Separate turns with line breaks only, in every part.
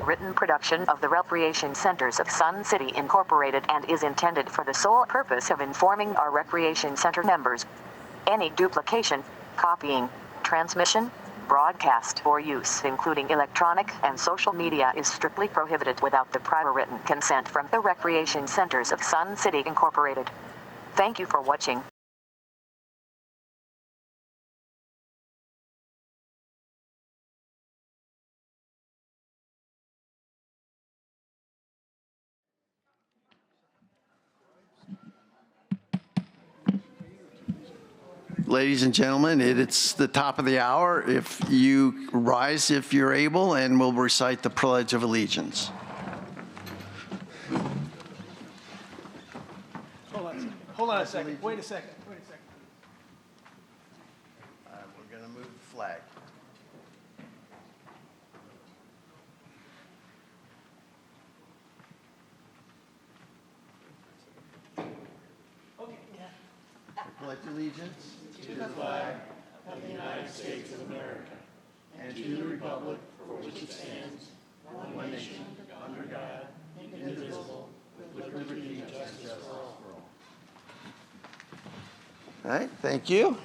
a written production of the Recreation Centers of Sun City Incorporated and is intended for the sole purpose of informing our Recreation Center members. Any duplication, copying, transmission, broadcast, or use, including electronic and social media, is strictly prohibited without the prior written consent from the Recreation Centers of Sun City Incorporated. Thank you for watching.
Ladies and gentlemen, it's the top of the hour. If you rise, if you're able, and we'll recite the Pledge of Allegiance.
Hold on a second. Wait a second.
We're going to move the flag. Pledge allegiance
to the flag of the United States of America and to the republic for which it stands, one nation, under God, indivisible, with liberty and justice for all.
All right, thank you.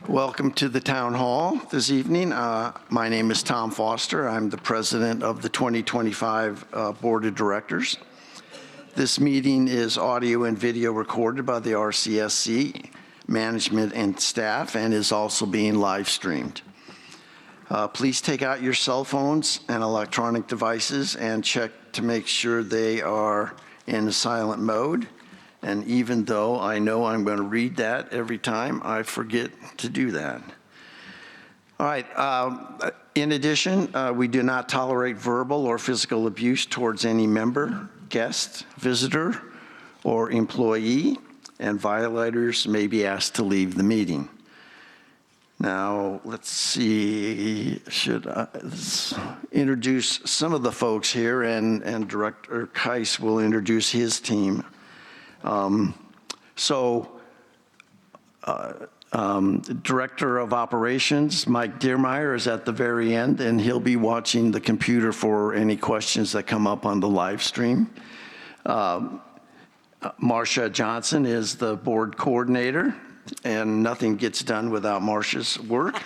Welcome to the Town Hall this evening. My name is Tom Foster. I'm the president of the 2025 Board of Directors. This meeting is audio and video recorded by the RCSC management and staff and is also being live streamed. Please take out your cell phones and electronic devices and check to make sure they are in silent mode. And even though I know I'm going to read that every time, I forget to do that. All right. In addition, we do not tolerate verbal or physical abuse towards any member, guest, visitor, or employee, and violators may be asked to leave the meeting. Now, let's see, should I introduce some of the folks here, and Director Keiss will introduce his team. Director of Operations, Mike Dearmeyer, is at the very end, and he'll be watching the computer for any questions that come up on the live stream. Marcia Johnson is the board coordinator, and nothing gets done without Marcia's work.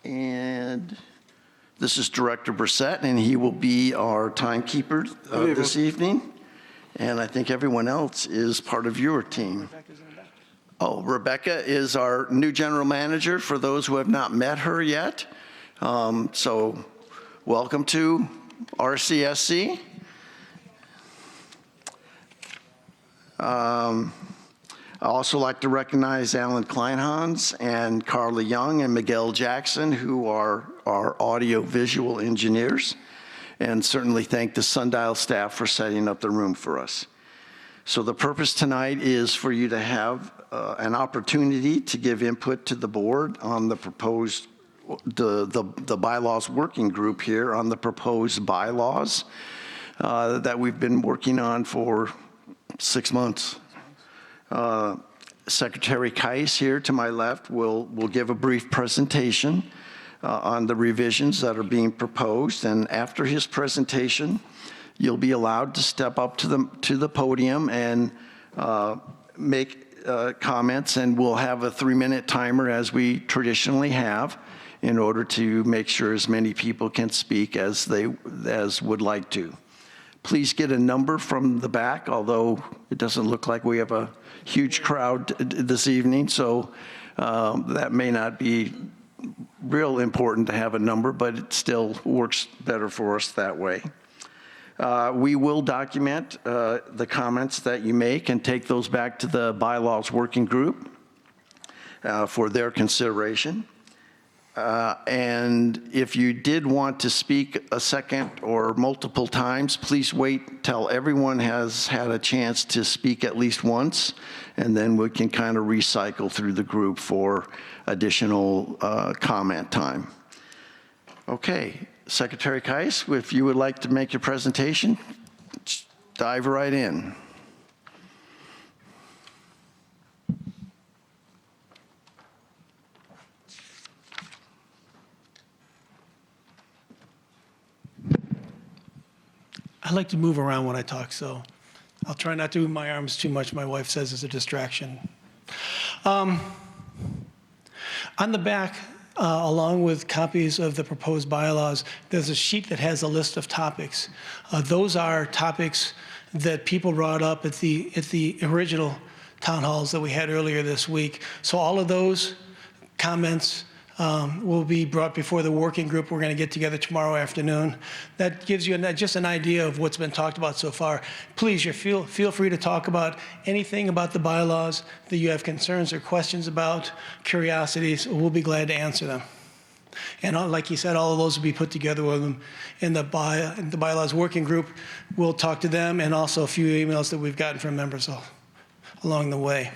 And this is Director Brissett, and he will be our timekeeper this evening. And I think everyone else is part of your team. Oh, Rebecca is our new general manager for those who have not met her yet. So welcome to RCSC. I also like to recognize Alan Kleinhans and Carla Young and Miguel Jackson, who are our audio-visual engineers, and certainly thank the Sundial staff for setting up the room for us. So the purpose tonight is for you to have an opportunity to give input to the board on the proposed, the bylaws working group here on the proposed bylaws that we've been working on for 6 months. Secretary Keiss here to my left will give a brief presentation on the revisions that are being proposed, and after his presentation, you'll be allowed to step up to the podium and make comments, and we'll have a 3-minute timer as we traditionally have in order to make sure as many people can speak as would like to. Please get a number from the back, although it doesn't look like we have a huge crowd this evening, so that may not be real important to have a number, but it still works better for us that way. We will document the comments that you make and take those back to the bylaws working group for their consideration. And if you did want to speak a second or multiple times, please wait till everyone has had a chance to speak at least once, and then we can kind of recycle through the group for additional comment time. Okay, Secretary Keiss, if you would like to make your presentation, dive right in.
like to move around when I talk, so I'll try not to move my arms too much. My wife says it's a distraction. On the back, along with copies of the proposed bylaws, there's a sheet that has a list of topics. Those are topics that people brought up at the original town halls that we had earlier this week. So all of those comments will be brought before the working group. We're going to get together tomorrow afternoon. That gives you just an idea of what's been talked about so far. Please, feel free to talk about anything about the bylaws that you have concerns or questions about, curiosities. We'll be glad to answer them. And like he said, all of those will be put together with them in the bylaws working group. We'll talk to them, and also a few emails that we've gotten from members along the way.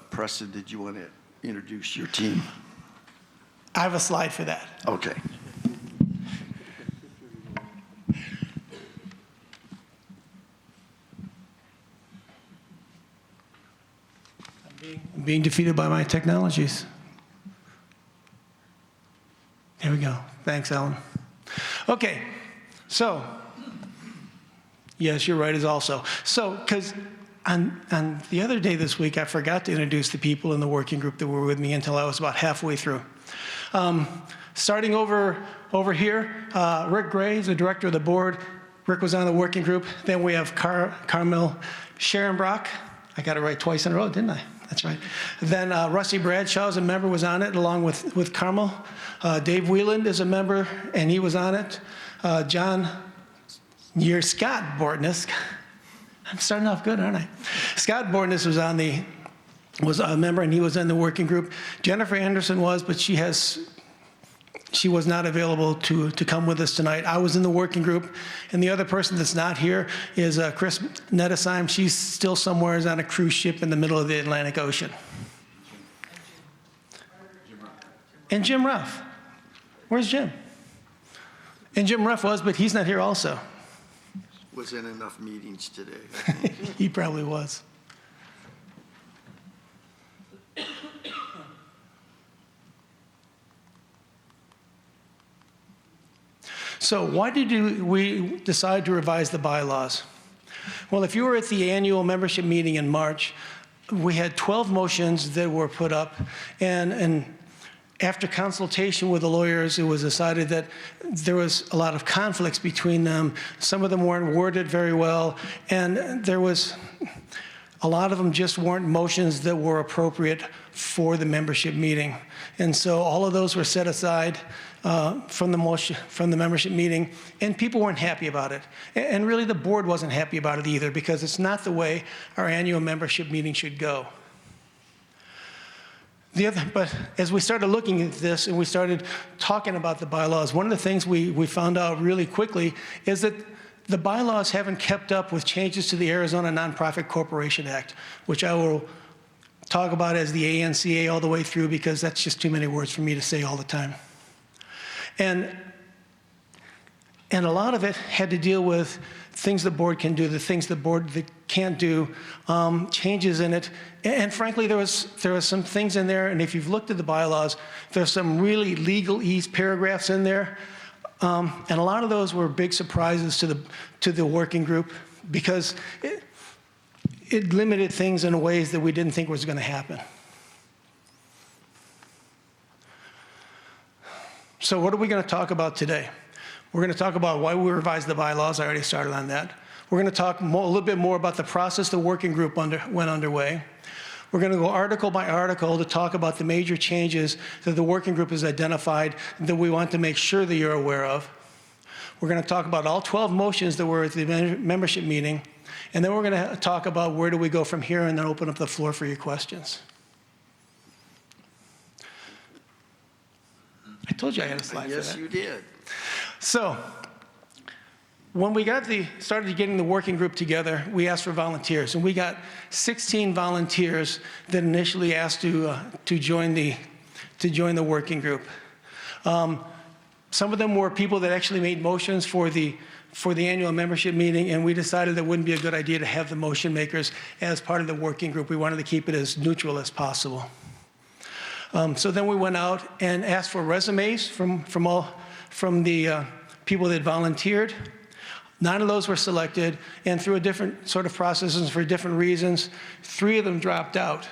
Preston, did you want to introduce your team?
I have a slide for that.
Okay.
I'm being defeated by my technologies. There we go. Thanks, Alan. Okay, so, yes, you're right as also. So, because on the other day this week, I forgot to introduce the people in the working group that were with me until I was about halfway through. Starting over here, Rick Gray is the director of the board. Rick was on the working group. Then we have Carmel Sharonbrock. I got it right twice in a row, didn't I? That's right. Then Rusty Bradshaw is a member, was on it along with Carmel. Dave Wieland is a member, and he was on it. Scott Bortness. I'm starting off good, aren't I? Scott Bortness was a member, and he was in the working group. Jennifer Anderson was, but she was not available to come with us tonight. I was in the working group, and the other person that's not here is Chris Nettesheim. She's still somewhere on a cruise ship in the middle of the Atlantic Ocean. And Jim Ruff. Where's Jim? And Jim Ruff was, but he's not here also.
Was in enough meetings today.
He probably was. So why did we decide to revise the bylaws? Well, if you were at the annual membership meeting in March, we had 12 motions that were put up, and after consultation with the lawyers, it was decided that there was a lot of conflicts between them. Some of them weren't worded very well, and there was a lot of them just weren't motions that were appropriate for the membership meeting. And so all of those were set aside from the membership meeting, and people weren't happy about it. And really the board wasn't happy about it either, because it's not the way our annual membership meeting should go. But as we started looking at this and we started talking about the bylaws, one of the things we found out really quickly is that the bylaws haven't kept up with changes to the Arizona Nonprofit Corporation Act, which I will talk about as the ANCA all the way through, because that's just too many words for me to say all the time. And a lot of it had to deal with things the board can do, the things the board that can't do, changes in it. And frankly, there was some things in there, and if you've looked at the bylaws, there's some really legalese paragraphs in there. And a lot of those were big surprises to the working group, because it limited things in ways that we didn't think was going to happen. So what are we going to talk about today? We're going to talk about why we revised the bylaws. I already started on that. We're going to talk a little bit more about the process the working group went underway. We're going to go article by article to talk about the major changes that the working group has identified that we want to make sure that you're aware of. We're going to talk about all 12 motions that were at the membership meeting, and then we're going to talk about where do we go from here, and then open up the floor for your questions. I told you I had a slide for that.
Yes, you did.
So, when we started getting the working group together, we asked for volunteers, and we got 16 volunteers that initially asked to join the working group. Some of them were people that actually made motions for the annual membership meeting, and we decided that it wouldn't be a good idea to have the motion makers as part of the working group. We wanted to keep it as neutral as possible. So then we went out and asked for resumes from the people that volunteered. 9 of those were selected, and through a different sort of processes for different reasons, 3 of them dropped out.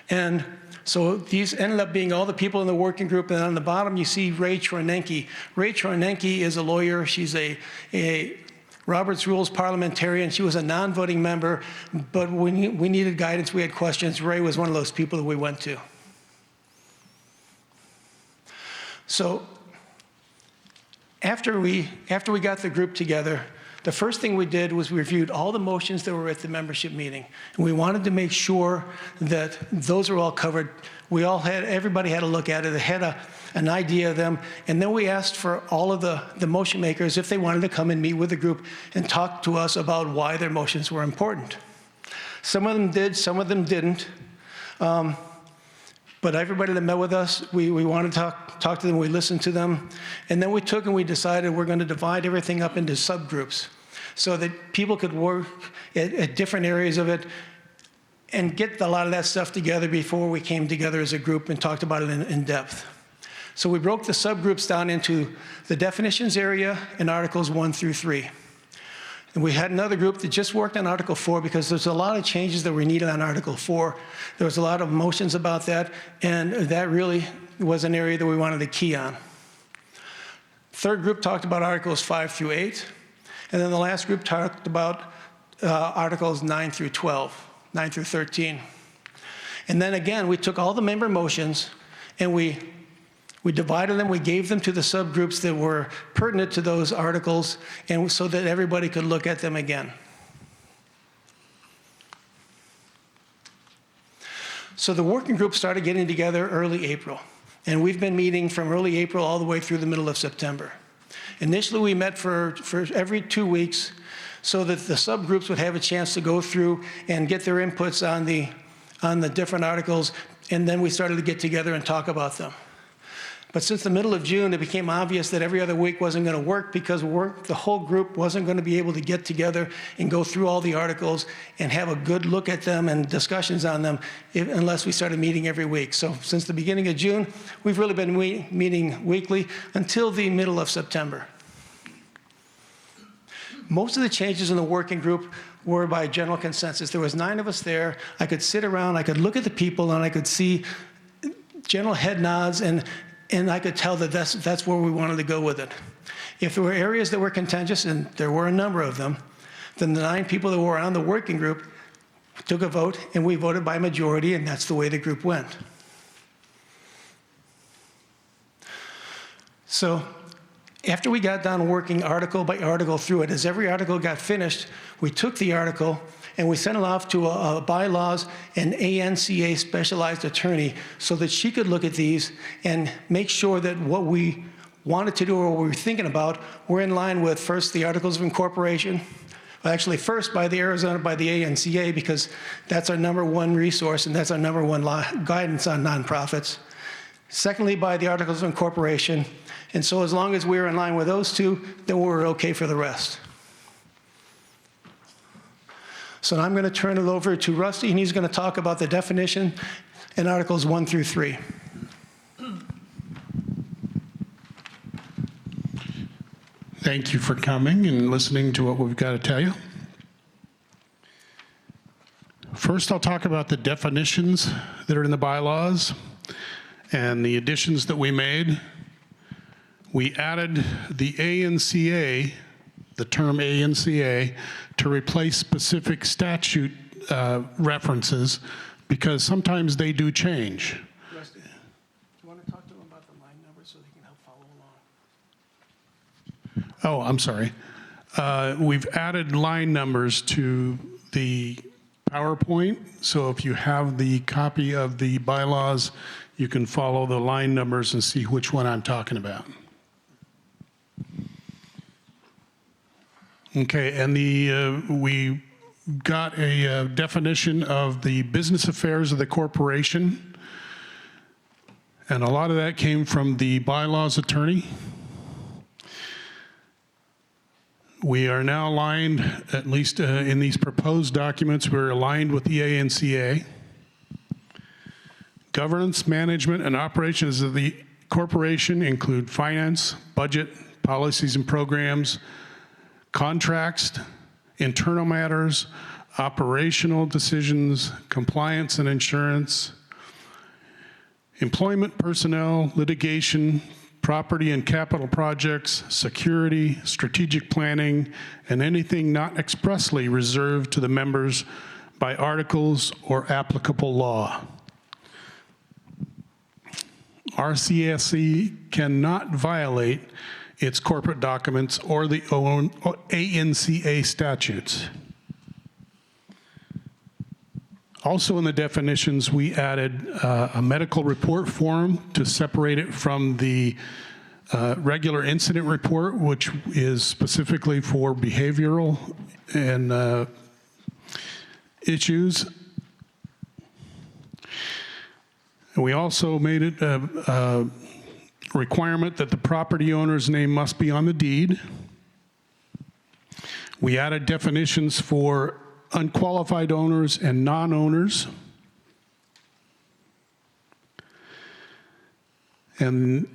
And so these ended up being all the people in the working group, and on the bottom you see Ray Chornenke. Ray Chornenke is a lawyer. She's a Robert's Rules parliamentarian. She was a non-voting member, but when we needed guidance, we had questions. Ray was one of those people that we went to. So after we got the group together, the first thing we did was we reviewed all the motions that were at the membership meeting. And we wanted to make sure that those were all covered. Everybody had a look at it, they had an idea of them. And then we asked for all of the motion makers if they wanted to come and meet with the group and talk to us about why their motions were important. Some of them did, some of them didn't. But everybody that met with us, we wanted to talk to them, we listened to them. And then we took and we decided we're going to divide everything up into subgroups so that people could work at different areas of it and get a lot of that stuff together before we came together as a group and talked about it in depth. So we broke the subgroups down into the definitions area and Articles 1 through 3. And we had another group that just worked on Article 4 because there's a lot of changes that were needed on Article 4. There was a lot of motions about that, and that really was an area that we wanted to key on. Third group talked about Articles 5 through 8, and then the last group talked about Articles 9 through 12, 9 through 13. And then again, we took all the member motions and we divided them, we gave them to the subgroups that were pertinent to those articles, and so that everybody could look at them again. So the working group started getting together early April, and we've been meeting from early April all the way through the middle of September. Initially, we met for every 2 weeks so that the subgroups would have a chance to go through and get their inputs on the different articles, and then we started to get together and talk about them. But since the middle of June, it became obvious that every other week wasn't going to work because the whole group wasn't going to be able to get together and go through all the articles and have a good look at them and discussions on them unless we started meeting every week. So since the beginning of June, we've really been meeting weekly until the middle of September. Most of the changes in the working group were by general consensus. There was 9 of us there. I could sit around, I could look at the people, and I could see general head nods, and I could tell that that's where we wanted to go with it. If there were areas that were contentious, and there were a number of them, then the 9 people that were on the working group took a vote, and we voted by majority, and that's the way the group went. So after we got done working article by article through it, as every article got finished, we took the article and we sent it off to a Bylaws and ANCA specialized attorney so that she could look at these and make sure that what we wanted to do or what we were thinking about were in line with, first, the Articles of Incorporation. Well, actually, first by the ANCA, because that's our #1 resource and that's our #1 guidance on nonprofits. Secondly, by the Articles of Incorporation. And so as long as we were in line with those two, then we were okay for the rest. So now I'm going to turn it over to Rusty, and he's going to talk about the definition in Articles 1 through 3.
Thank you for coming and listening to what we've got to tell you. First, I'll talk about the definitions that are in the bylaws and the additions that we made. We added the ANCA, the term ANCA, to replace specific statute references because sometimes they do change.
Rusty, do you want to talk to them about the line numbers so they can help follow along?
Oh, I'm sorry. We've added line numbers to the PowerPoint, so if you have the copy of the bylaws, you can follow the line numbers and see which one I'm talking about. Okay, and we got a definition of the business affairs of the corporation, and a lot of that came from the bylaws attorney. We are now aligned, at least in these proposed documents, we're aligned with the ANCA. Governance, management, and operations of the corporation include finance, budget, policies and programs, contracts, internal matters, operational decisions, compliance and insurance, employment personnel, litigation, property and capital projects, security, strategic planning, and anything not expressly reserved to the members by articles or applicable law. RCSC cannot violate its corporate documents or the ANCA statutes. Also in the definitions, we added a medical report form to separate it from the regular incident report, which is specifically for behavioral and issues. And we also made it a requirement that the property owner's name must be on the deed. We added definitions for unqualified owners and non-owners. And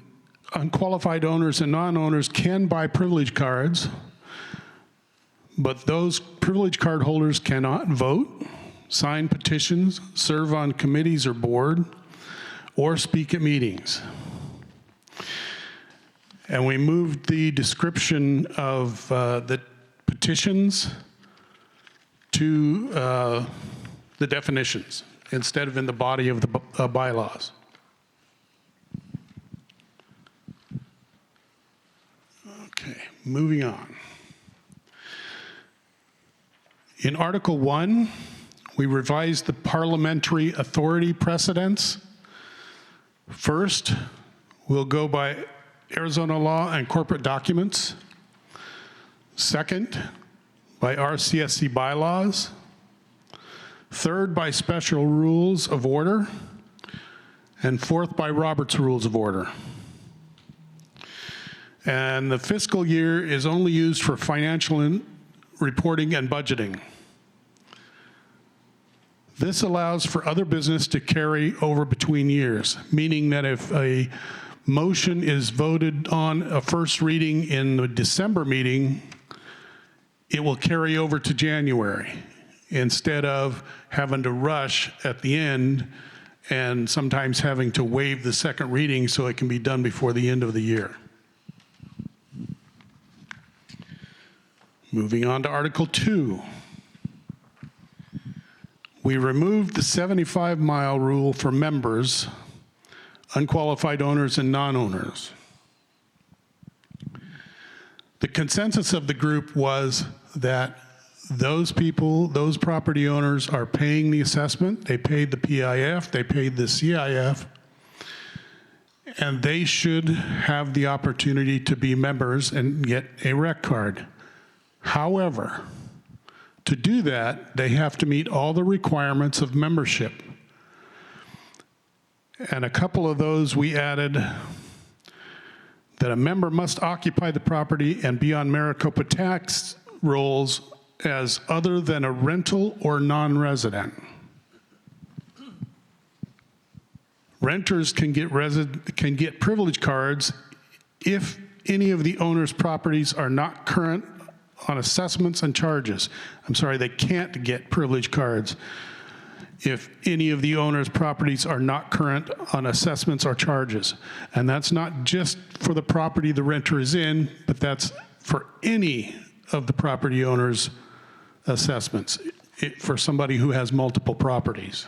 unqualified owners and non-owners can buy privilege cards, but those privilege card holders cannot vote, sign petitions, serve on committees or board, or speak at meetings. And we moved the description of the petitions to the definitions instead of in the body of the bylaws. Okay, moving on. In Article 1, we revised the parliamentary authority precedents. First, we'll go by Arizona law and corporate documents. Second, by RCSC bylaws. Third, by special rules of order. And fourth, by Robert's Rules of Order. And the fiscal year is only used for financial reporting and budgeting. This allows for other business to carry over between years, meaning that if a motion is voted on a first reading in the December meeting, it will carry over to January instead of having to rush at the end and sometimes having to waive the second reading so it can be done before the end of the year. Moving on to Article 2. We removed the 75-mile rule for members, unqualified owners, and non-owners. The consensus of the group was that those people, those property owners are paying the assessment, they paid the PIF, they paid the CIF, and they should have the opportunity to be members and get a rec card. However, to do that, they have to meet all the requirements of membership. And a couple of those we added that a member must occupy the property and be on Maricopa tax rolls as other than a rental or non-resident. Renters can get privilege cards if any of the owner's properties are not current on assessments and charges. I'm sorry, they can't get privilege cards if any of the owner's properties are not current on assessments or charges. And that's not just for the property the renter is in, but that's for any of the property owner's assessments, for somebody who has multiple properties.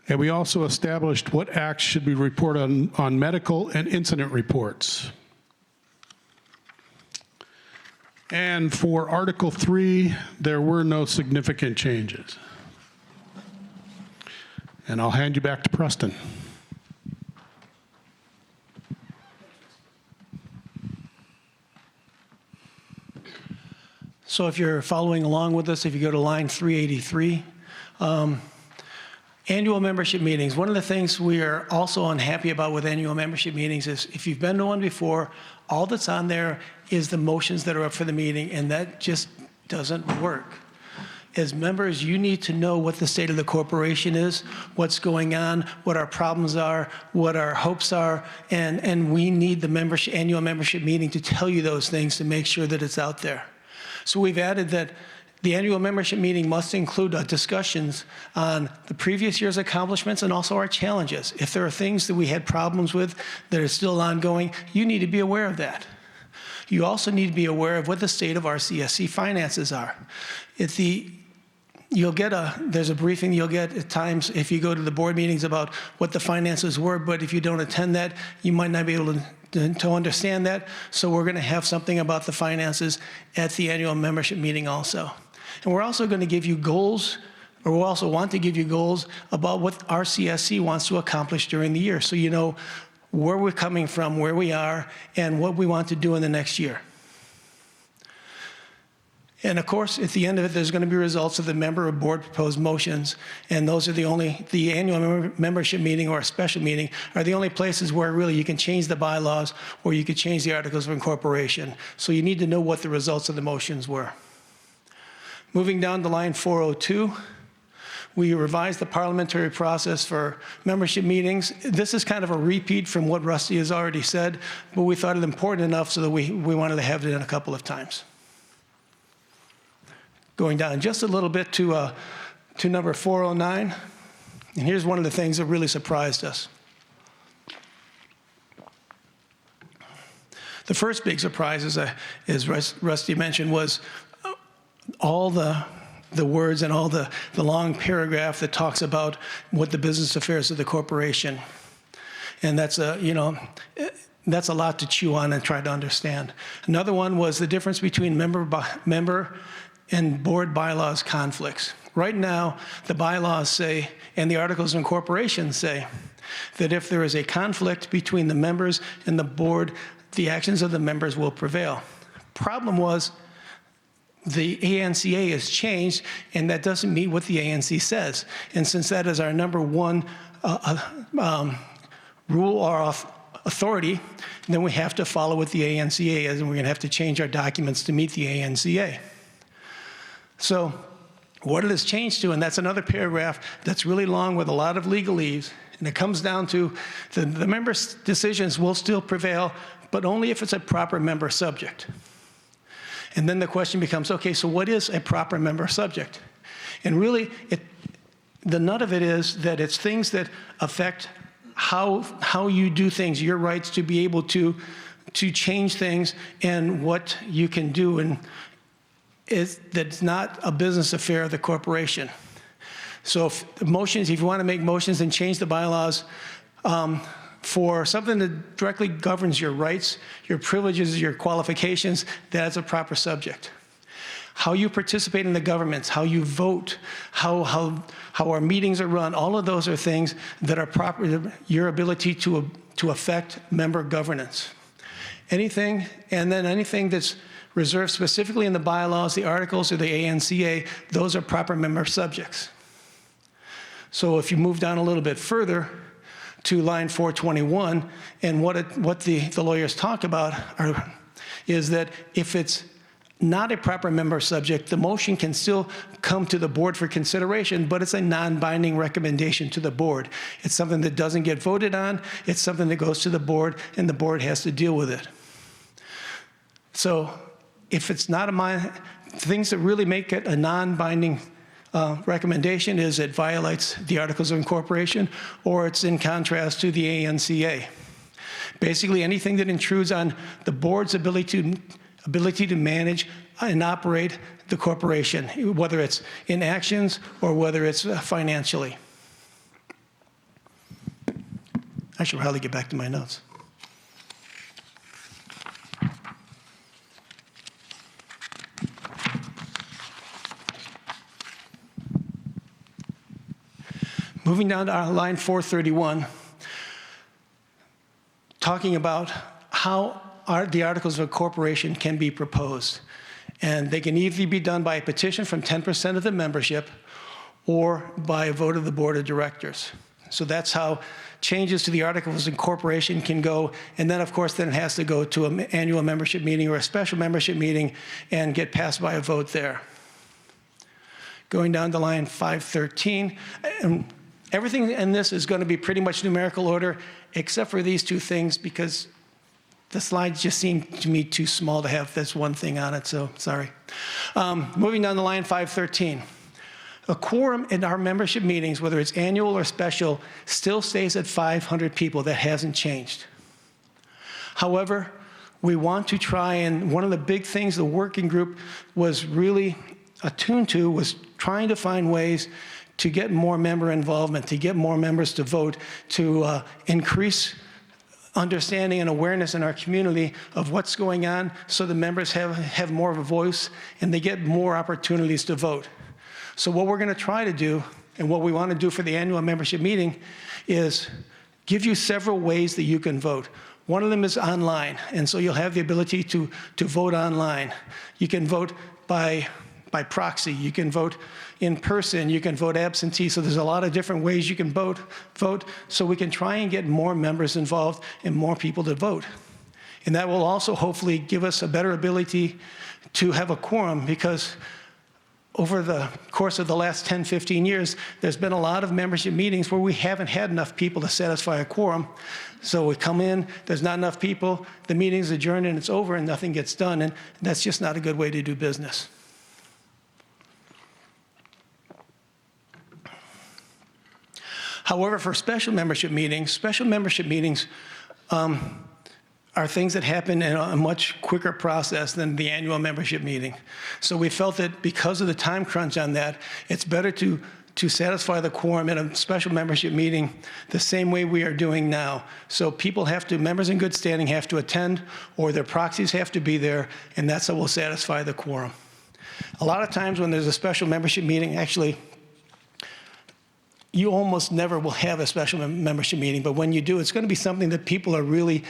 And we also established what acts should be reported on medical and incident reports. And for Article 3, there were no significant changes. And I'll hand you back to Preston.
So if you're following along with us, if you go to line 383, annual membership meetings. One of the things we are also unhappy about with annual membership meetings is if you've been to one before, all that's on there is the motions that are up for the meeting, and that just doesn't work. as members, you need to know what the state of the corporation is, what's going on, what our problems are, what our hopes are, and we need the annual membership meeting to tell you those things to make sure that it's out there. So we've added that the annual membership meeting must include discussions on the previous year's accomplishments and also our challenges. If there are things that we had problems with that are still ongoing, you need to be aware of that. You also need to be aware of what the state of RCSC finances are. There's a briefing you'll get at times if you go to the board meetings about what the finances were, but if you don't attend that, you might not be able to understand that. So we're going to have something about the finances at the annual membership meeting also. And we're also going to give you goals, or we'll also want to give you goals about what RCSC wants to accomplish during the year, so you know where we're coming from, where we are, and what we want to do in the next year. And of course, at the end of it, there's going to be results of the member or board proposed motions, and those are the annual membership meeting or a special meeting are the only places where really you can change the bylaws or you could change the articles of incorporation. So you need to know what the results of the motions were. Moving down to line 402, we revised the parliamentary process for membership meetings. This is kind of a repeat from what Rusty has already said, but we thought it important enough so that we wanted to have it in a couple of times. Going down just a little bit to number 409, and here's one of the things that really surprised us. The first big surprise, as Rusty mentioned, was all the words and all the long paragraph that talks about what the business affairs of the corporation. And that's a lot to chew on and try to understand. Another one was the difference between member and board bylaws conflicts. Right now, the bylaws say, and the articles of incorporation say, that if there is a conflict between the members and the board, the actions of the members will prevail. Problem was, the ANCA has changed, and that doesn't meet what the ANC says. And since that is our number one rule or authority, then we have to follow what the ANCA is, and we're going to have to change our documents to meet the ANCA. So what it has changed to, and that's another paragraph that's really long with a lot of legalese, and it comes down to the members' decisions will still prevail, but only if it's a proper member subject. And then the question becomes, okay, so what is a proper member subject? And really, the nut of it is that it's things that affect how you do things, your rights to be able to change things and what you can do. And that's not a business affair of the corporation. So if you want to make motions and change the bylaws, for something that directly governs your rights, your privileges, your qualifications, that's a proper subject. How you participate in the governments, how you vote, how our meetings are run, all of those are things that are proper, your ability to affect member governance. Anything that's reserved specifically in the bylaws, the articles, or the ANCA, those are proper member subjects. So if you move down a little bit further, to line 421, and what the lawyers talk about is that if it's not a proper member subject, the motion can still come to the board for consideration, but it's a non-binding recommendation to the board. It's something that doesn't get voted on, it's something that goes to the board, and the board has to deal with it. So if it's not things that really make it a non-binding recommendation is it violates the Articles of Incorporation, or it's in contrast to the ANCA. Basically, anything that intrudes on the board's ability to manage and operate the corporation, whether it's in actions or whether it's financially. I should probably get back to my notes. Moving down to line 431, talking about how the Articles of Incorporation can be proposed. And they can either be done by a petition from 10% of the membership or by a vote of the board of directors. So that's how changes to the Articles of Incorporation can go. And then, of course, then it has to go to an annual membership meeting or a special membership meeting and get passed by a vote there. Going down to line 513. And everything in this is going to be pretty much numerical order, except for these two things, because the slides just seem to me too small to have this one thing on it, so sorry. Moving down the line, 513. A quorum in our membership meetings, whether it's annual or special, still stays at 500 people. That hasn't changed. However, we want to try, and one of the big things the working group was really attuned to was trying to find ways to get more member involvement, to get more members to vote, to increase understanding and awareness in our community of what's going on, so the members have more of a voice and they get more opportunities to vote. So what we're going to try to do, and what we want to do for the annual membership meeting, is give you several ways that you can vote. One of them is online, and so you'll have the ability to vote online. You can vote by proxy, you can vote in person, you can vote absentee, so there's a lot of different ways you can vote, so we can try and get more members involved and more people to vote. And that will also hopefully give us a better ability to have a quorum, because over the course of the last 10, 15 years, there's been a lot of membership meetings where we haven't had enough people to satisfy a quorum. So we come in, there's not enough people, the meeting's adjourned and it's over and nothing gets done, and that's just not a good way to do business. However, for special membership meetings are things that happen in a much quicker process than the annual membership meeting. So we felt that because of the time crunch on that, it's better to satisfy the quorum in a special membership meeting the same way we are doing now. So members in good standing have to attend, or their proxies have to be there, and that's how we'll satisfy the quorum. A lot of times when there's a special membership meeting, actually, you almost never will have a special membership meeting, but when you do, it's going to be something that people are really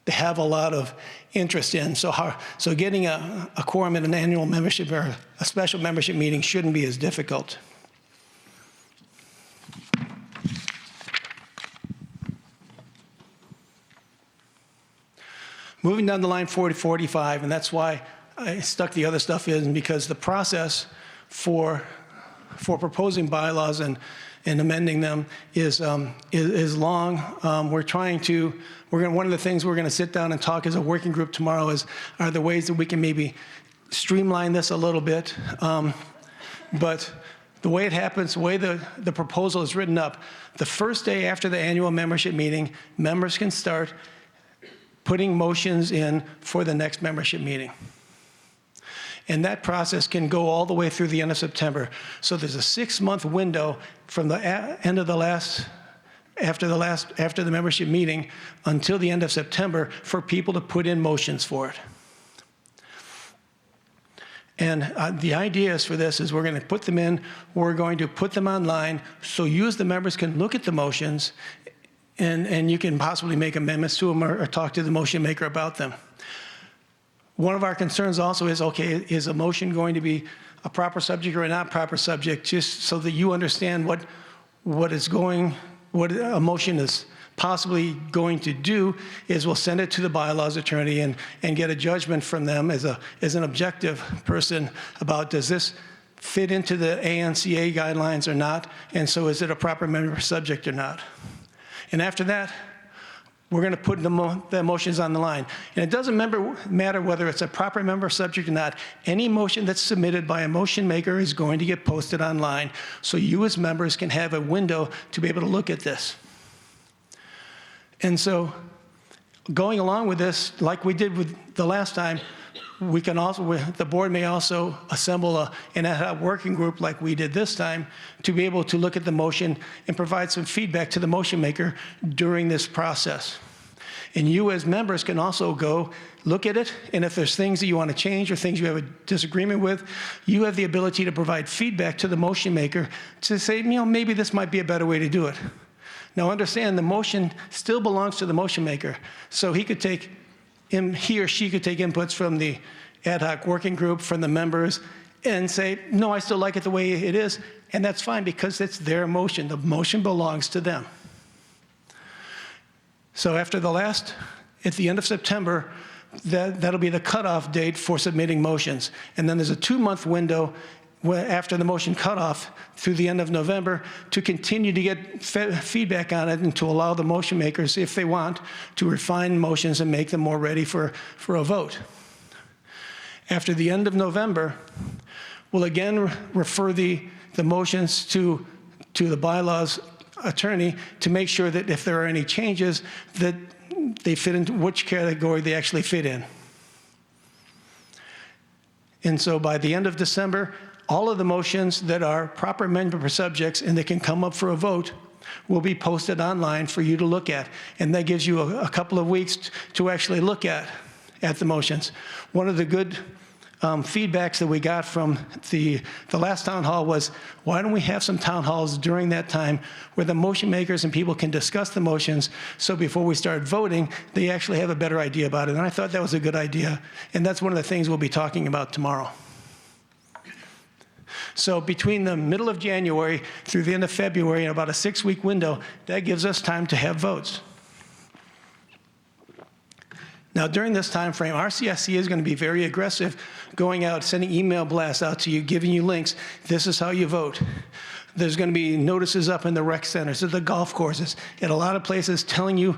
have a lot of interest in. So getting a quorum in an annual membership or a special membership meeting shouldn't be as difficult. Moving down the line 40-45, and that's why I stuck the other stuff in, because the process for proposing bylaws and amending them is long. One of the things we're going to sit down and talk as a working group tomorrow are the ways that we can maybe streamline this a little bit. But the way it happens, the way the proposal is written up, the first day after the annual membership meeting, members can start putting motions in for the next membership meeting. And that process can go all the way through the end of September. So there's a 6-month window from the end of after the membership meeting until the end of September for people to put in motions for it. And the idea is for this is we're going to put them in, we're going to put them online, so you as the members can look at the motions, and you can possibly make amendments to them or talk to the motion maker about them. One of our concerns also is, okay, is a motion going to be a proper subject or a not proper subject, just so that you understand what a motion is possibly going to do. Is we'll send it to the bylaws attorney and get a judgment from them as an objective person about, does this fit into the ANCA guidelines or not, and so is it a proper member subject or not. And after that, we're going to put the motions on the line. And it doesn't matter whether it's a proper member subject or not. Any motion that's submitted by a motion maker is going to get posted online, so you as members can have a window to be able to look at this. And so going along with this, like we did with the last time, the board may also assemble an ad hoc working group like we did this time to be able to look at the motion and provide some feedback to the motion maker during this process. And you as members can also go look at it, and if there's things that you want to change or things you have a disagreement with, you have the ability to provide feedback to the motion maker to say, maybe this might be a better way to do it. Now understand, the motion still belongs to the motion maker, so he or she could take inputs from the ad hoc working group, from the members, and say, no, I still like it the way it is, and that's fine because it's their motion. The motion belongs to them. So at the end of September, that'll be the cutoff date for submitting motions. And then there's a 2-month window after the motion cutoff through the end of November, to continue to get feedback on it and to allow the motion makers, if they want, to refine motions and make them more ready for a vote. After the end of November, we'll again refer the motions to the bylaws attorney to make sure that if there are any changes, that they fit into which category they actually fit in. And so by the end of December, all of the motions that are proper amendment for subjects and that can come up for a vote will be posted online for you to look at. And that gives you a couple of weeks to actually look at the motions. One of the good feedbacks that we got from the last town hall was, why don't we have some town halls during that time where the motion makers and people can discuss the motions, so before we start voting, they actually have a better idea about it. And I thought that was a good idea. And that's one of the things we'll be talking about tomorrow. So between the middle of January through the end of February, in about a 6-week window, that gives us time to have votes. Now, during this time frame, RCSC is going to be very aggressive, going out, sending email blasts out to you, giving you links. This is how you vote. There's going to be notices up in the rec centers, at the golf courses, at a lot of places telling you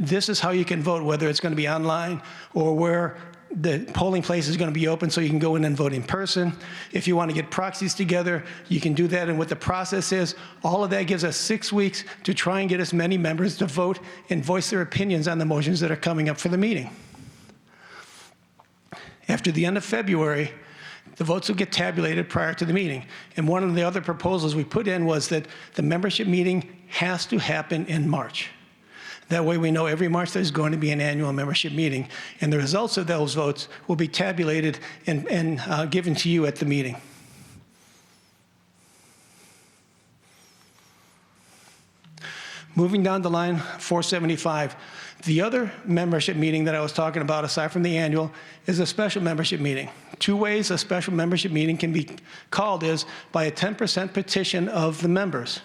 this is how you can vote, whether it's going to be online or where the polling place is going to be open so you can go in and vote in person. If you want to get proxies together, you can do that. And what the process is, all of that gives us 6 weeks to try and get as many members to vote and voice their opinions on the motions that are coming up for the meeting. After the end of February, the votes will get tabulated prior to the meeting. And one of the other proposals we put in was that the membership meeting has to happen in March. That way we know every March there's going to be an annual membership meeting, and the results of those votes will be tabulated and given to you at the meeting. Moving down the line, 475. The other membership meeting that I was talking about, aside from the annual, is a special membership meeting. 2 ways a special membership meeting can be called is by a 10% petition of the members,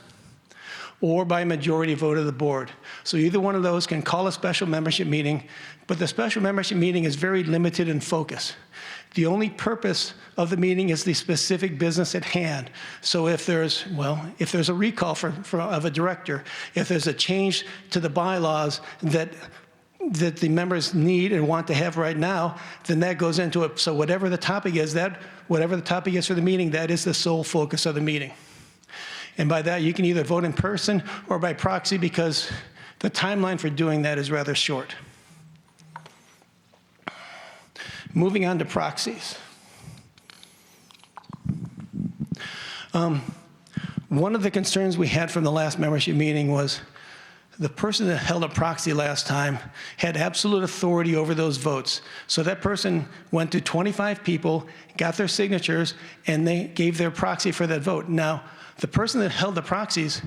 or by a majority vote of the board. So either one of those can call a special membership meeting, but the special membership meeting is very limited in focus. The only purpose of the meeting is the specific business at hand. So if there's a recall of a director, if there's a change to the bylaws that the members need and want to have right now, then that goes into it. So whatever the topic is for the meeting, that is the sole focus of the meeting. And by that, you can either vote in person or by proxy, because the timeline for doing that is rather short. Moving on to proxies. One of the concerns we had from the last membership meeting was the person that held a proxy last time had absolute authority over those votes. So that person went to 25 people, got their signatures, and they gave their proxy for that vote. Now, the person that held the proxies,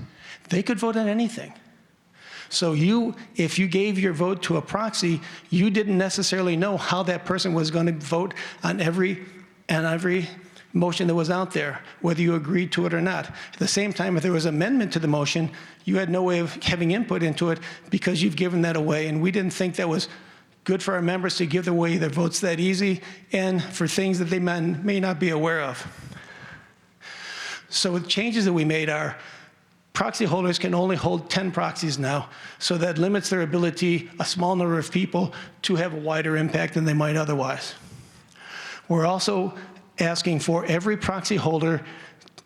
they could vote on anything. So if you gave your vote to a proxy, you didn't necessarily know how that person was going to vote on every motion that was out there, whether you agreed to it or not. At the same time, if there was an amendment to the motion, you had no way of having input into it because you've given that away. And we didn't think that was good for our members to give away their votes that easy and for things that they may not be aware of. So the changes that we made are proxy holders can only hold 10 proxies now, so that limits their ability, a small number of people, to have a wider impact than they might otherwise. We're also asking for every proxy holder,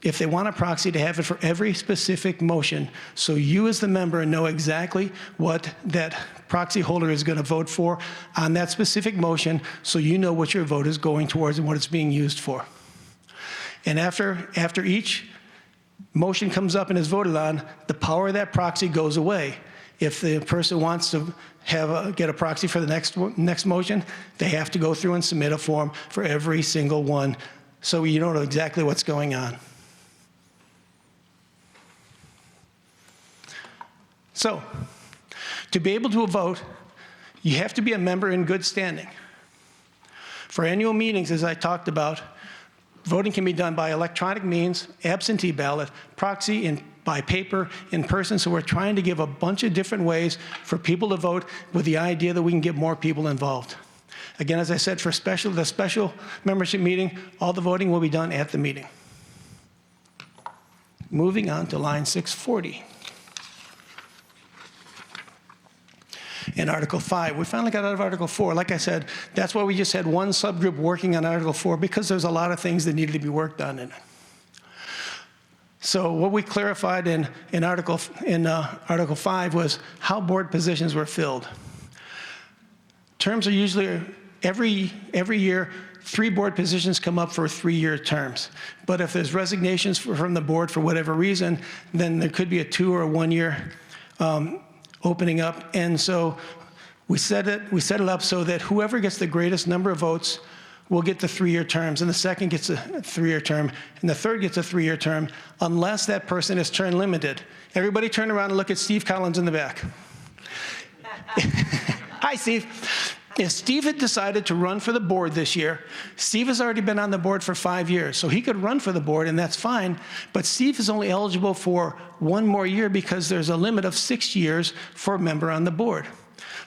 if they want a proxy, to have it for every specific motion, so you as the member know exactly what that proxy holder is going to vote for on that specific motion, so you know what your vote is going towards and what it's being used for. And after each motion comes up and is voted on, the power of that proxy goes away. If the person wants to get a proxy for the next motion, they have to go through and submit a form for every single one, so you know exactly what's going on. So, to be able to vote, you have to be a member in good standing. For annual meetings, as I talked about, voting can be done by electronic means, absentee ballot, proxy, by paper, in person. So we're trying to give a bunch of different ways for people to vote with the idea that we can get more people involved. Again, as I said, for the special membership meeting, all the voting will be done at the meeting. Moving on to line 640. In Article 5, we finally got out of Article 4. Like I said, that's why we just had one subgroup working on Article 4, because there's a lot of things that needed to be worked on in it. So what we clarified in Article 5 was how board positions were filled. Terms are usually, every year, 3 board positions come up for 3-year terms. But if there's resignations from the board for whatever reason, then there could be a 2 or a 1-year opening up. And so we set it up so that whoever gets the greatest number of votes will get the 3-year terms, and the second gets a 3-year term, and the third gets a 3-year term, unless that person is term limited. Everybody turn around and look at Steve Collins in the back. Hi, Steve. If Steve had decided to run for the board this year, Steve has already been on the board for 5 years, so he could run for the board, and that's fine, but Steve is only eligible for 1 more year because there's a limit of 6 years for a member on the board.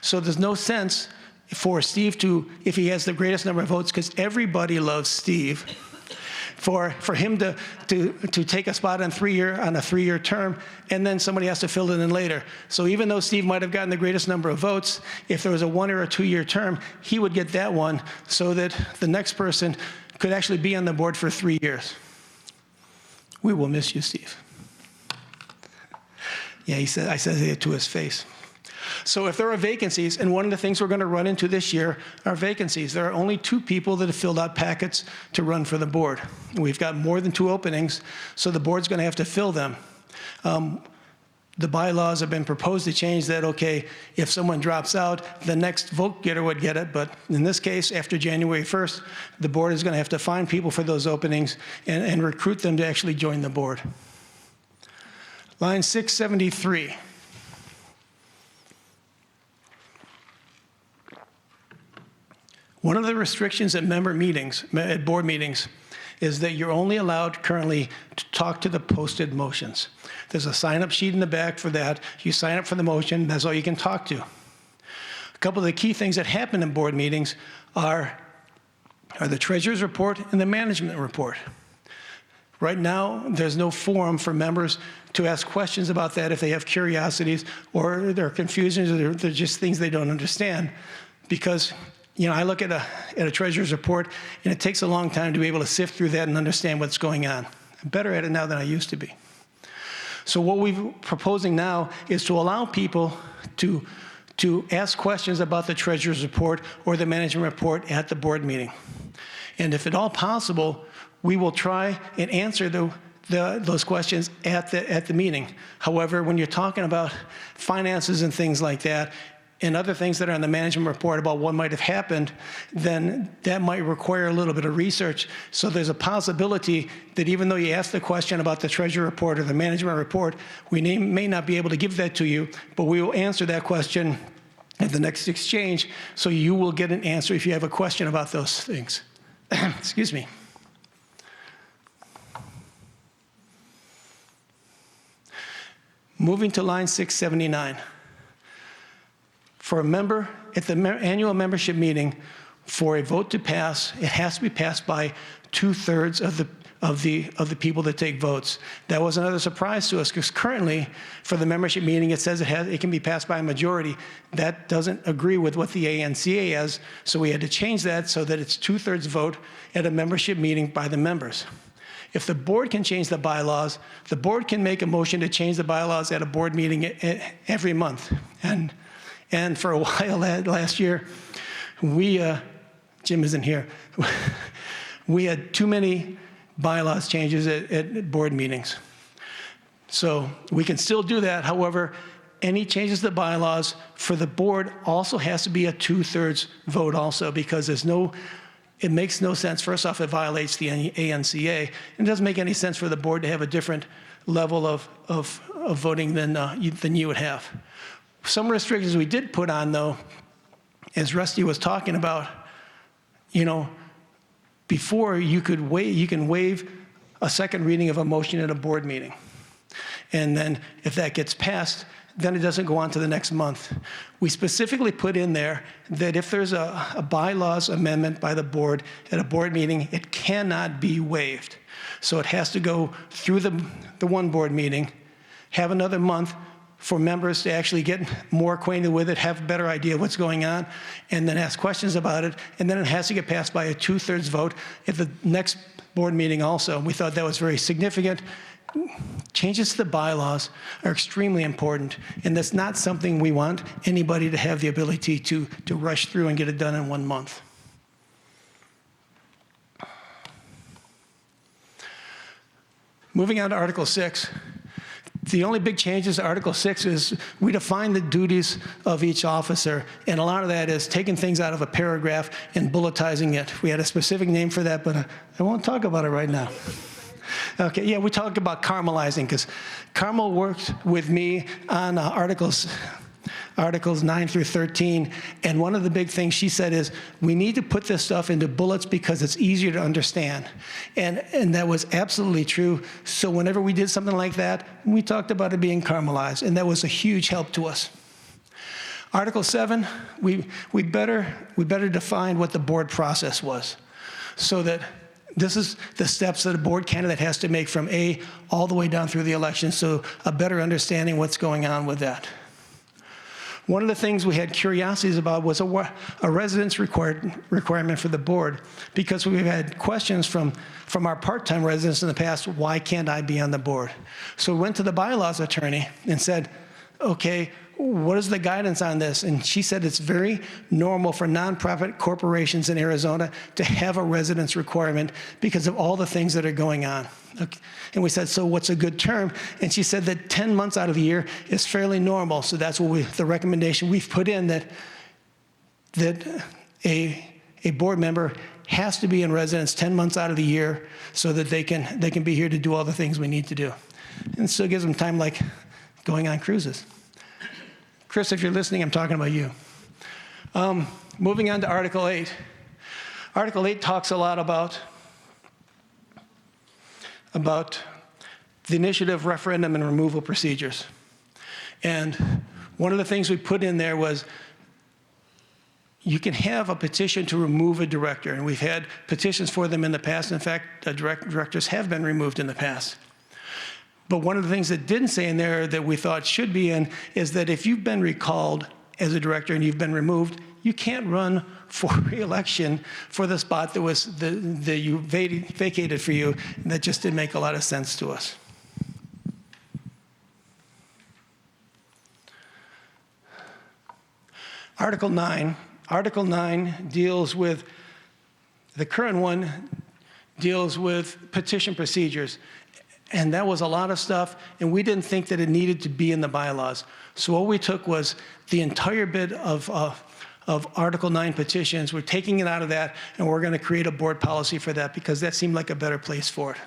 So there's no sense for Steve to, if he has the greatest number of votes, because everybody loves Steve, for him to take a spot on a 3-year term, and then somebody has to fill it in later. So even though Steve might have gotten the greatest number of votes, if there was a 1 or a 2-year term, he would get that one, so that the next person could actually be on the board for 3 years. We will miss you, Steve. Yeah, I said it to his face. So if there are vacancies, and one of the things we're going to run into this year are vacancies. There are only 2 people that have filled out packets to run for the board. We've got more than 2 openings, so the board's going to have to fill them. The bylaws have been proposed to change that, okay, if someone drops out, the next vote getter would get it, but in this case, after January 1st, the board is going to have to find people for those openings and recruit them to actually join the board. Line 673. One of the restrictions at at board meetings, is that you're only allowed currently to talk to the posted motions. There's a sign-up sheet in the back for that. You sign up for the motion, that's all you can talk to. A couple of the key things that happen in board meetings are the treasurer's report and the management report. Right now, there's no forum for members to ask questions about that if they have curiosities or there are confusions or they're just things they don't understand, because I look at a treasurer's report, and it takes a long time to be able to sift through that and understand what's going on. I'm better at it now than I used to be. So what we're proposing now is to allow people to ask questions about the treasurer's report or the management report at the board meeting. And if at all possible, we will try and answer those questions at the meeting. However, when you're talking about finances and things like that, and other things that are in the management report about what might have happened, then that might require a little bit of research. So there's a possibility that even though you ask the question about the treasury report or the management report, we may not be able to give that to you, but we will answer that question at the next exchange, so you will get an answer if you have a question about those things. Excuse me. Moving to line 679. For a member, at the annual membership meeting, for a vote to pass, it has to be passed by 2/3 of the people that take votes. That was another surprise to us, because currently, for the membership meeting, it says it can be passed by a majority. That doesn't agree with what the ANCA has, so we had to change that so that it's 2/3 vote at a membership meeting by the members. If the board can change the bylaws, the board can make a motion to change the bylaws at a board meeting every month. And for a while last year, Jim isn't here, we had too many bylaws changes at board meetings. So we can still do that. However, any changes to the bylaws for the board also has to be a 2/3 vote also, because it makes no sense. First off, it violates the ANCA. It doesn't make any sense for the board to have a different level of voting than you would have. Some restrictions we did put on, though, as Rusty was talking about, before you can waive a second reading of a motion at a board meeting. And then if that gets passed, then it doesn't go on to the next month. We specifically put in there that if there's a bylaws amendment by the board at a board meeting, it cannot be waived. So it has to go through the one board meeting, have another month for members to actually get more acquainted with it, have a better idea of what's going on, and then ask questions about it, and then it has to get passed by a 2/3 vote at the next board meeting also. We thought that was very significant. Changes to the bylaws are extremely important, and that's not something we want anybody to have the ability to rush through and get it done in 1 month. Moving on to Article 6. The only big changes to Article 6 is we define the duties of each officer, and a lot of that is taking things out of a paragraph and bulletizing it. We had a specific name for that, but I won't talk about it right now. Okay, yeah, we talk about caramelizing, because Carmel worked with me on Articles 9 through 13, and one of the big things she said is, we need to put this stuff into bullets because it's easier to understand. And that was absolutely true. So whenever we did something like that, we talked about it being caramelized, and that was a huge help to us. Article 7, we better define what the board process was, so that this is the steps that a board candidate has to make from A all the way down through the election, so a better understanding what's going on with that. One of the things we had curiosities about was a residence requirement for the board, because we've had questions from our part-time residents in the past, why can't I be on the board? So we went to the bylaws attorney and said, okay, what is the guidance on this? And she said it's very normal for nonprofit corporations in Arizona to have a residence requirement because of all the things that are going on. Okay. And we said, so what's a good term? And she said that 10 months out of the year is fairly normal. So that's what the recommendation we've put in, that a board member has to be in residence 10 months out of the year so that they can be here to do all the things we need to do. And so it gives them time, like going on cruises. Chris, if you're listening, I'm talking about you. Moving on to Article 8. Article 8 talks a lot about the initiative, referendum, and removal procedures. And one of the things we put in there was you can have a petition to remove a director, and we've had petitions for them in the past. In fact, directors have been removed in the past. But one of the things that didn't say in there that we thought should be in is that if you've been recalled as a director and you've been removed, you can't run for re-election for the spot that you vacated for you, and that just didn't make a lot of sense to us. Article 9. Article 9 deals with, the current one deals with petition procedures. And that was a lot of stuff, and we didn't think that it needed to be in the bylaws. So what we took was the entire bit of Article 9 petitions. We're taking it out of that, and we're going to create a board policy for that because that seemed like a better place for it.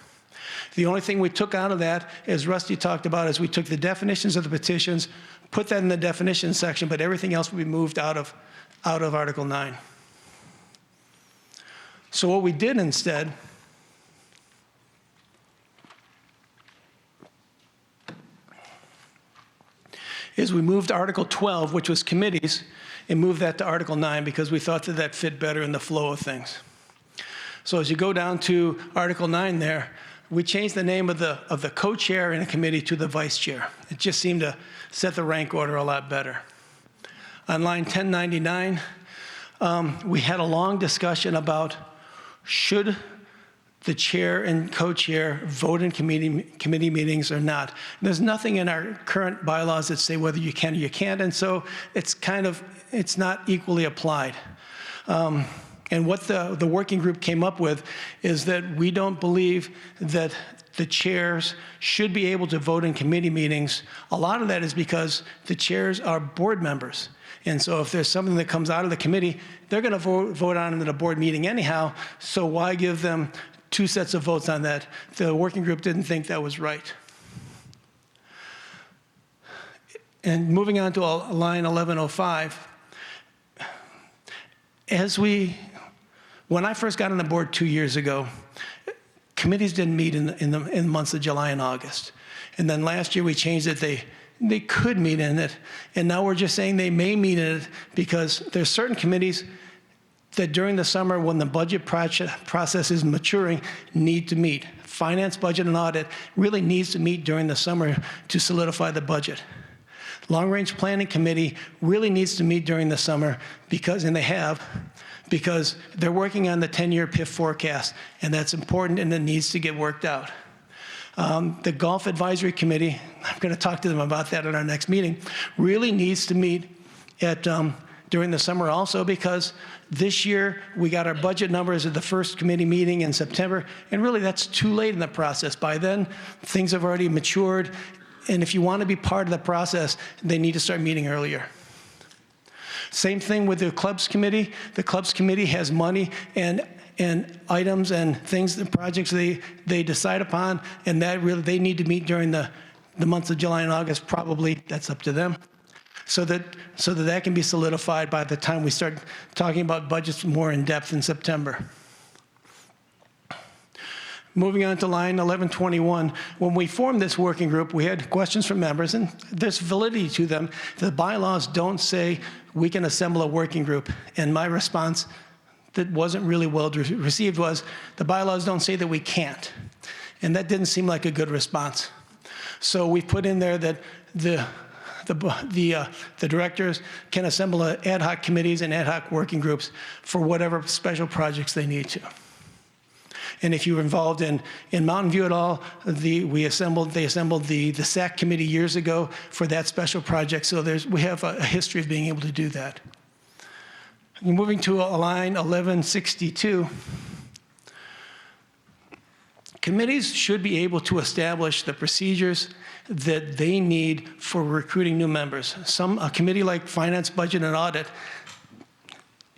The only thing we took out of that, as Rusty talked about, is we took the definitions of the petitions, put that in the definitions section, but everything else will be moved out of Article 9. So what we did instead is we moved Article 12, which was committees, and moved that to Article 9 because we thought that fit better in the flow of things. So as you go down to Article 9 there, we changed the name of the co-chair in a committee to the vice chair. It just seemed to set the rank order a lot better. On line 1099, we had a long discussion about should the chair and co-chair vote in committee meetings or not. There's nothing in our current bylaws that say whether you can or you can't, and so it's not equally applied. And what the working group came up with is that we don't believe that the chairs should be able to vote in committee meetings. A lot of that is because the chairs are board members. And so if there's something that comes out of the committee, they're going to vote on it at a board meeting anyhow, so why give them two sets of votes on that? The working group didn't think that was right. And moving on to line 1105, when I first got on the board 2 years ago, committees didn't meet in the months of July and August. And then last year we changed it. they could meet in it. And now we're just saying they may meet in it because there's certain committees that during the summer when the budget process is maturing need to meet. Finance, budget, and audit really needs to meet during the summer to solidify the budget. Long-range planning committee really needs to meet during the summer because they're working on the 10-year PIF forecast, and that's important and it needs to get worked out. The Golf Advisory Committee, I'm going to talk to them about that at our next meeting, really needs to meet during the summer also because this year we got our budget numbers at the first committee meeting in September, and really that's too late in the process. By then, things have already matured, and if you want to be part of the process, they need to start meeting earlier. Same thing with the Clubs Committee. The Clubs Committee has money and items and things, the projects they decide upon, and that really they need to meet during the months of July and August. Probably that's up to them, so that can be solidified by the time we start talking about budgets more in depth in September. Moving on to line 1121, when we formed this working group, we had questions from members, and there's validity to them. The bylaws don't say we can assemble a working group, and my response that wasn't really well received was, the bylaws don't say that we can't, and that didn't seem like a good response. So we put in there that the directors can assemble ad hoc committees and ad hoc working groups for whatever special projects they need to. And if you were involved in Mountain View at all, they assembled the SAC committee years ago for that special project. So we have a history of being able to do that. Moving to line 1162, committees should be able to establish the procedures that they need for recruiting new members. A committee like Finance, Budget, and Audit,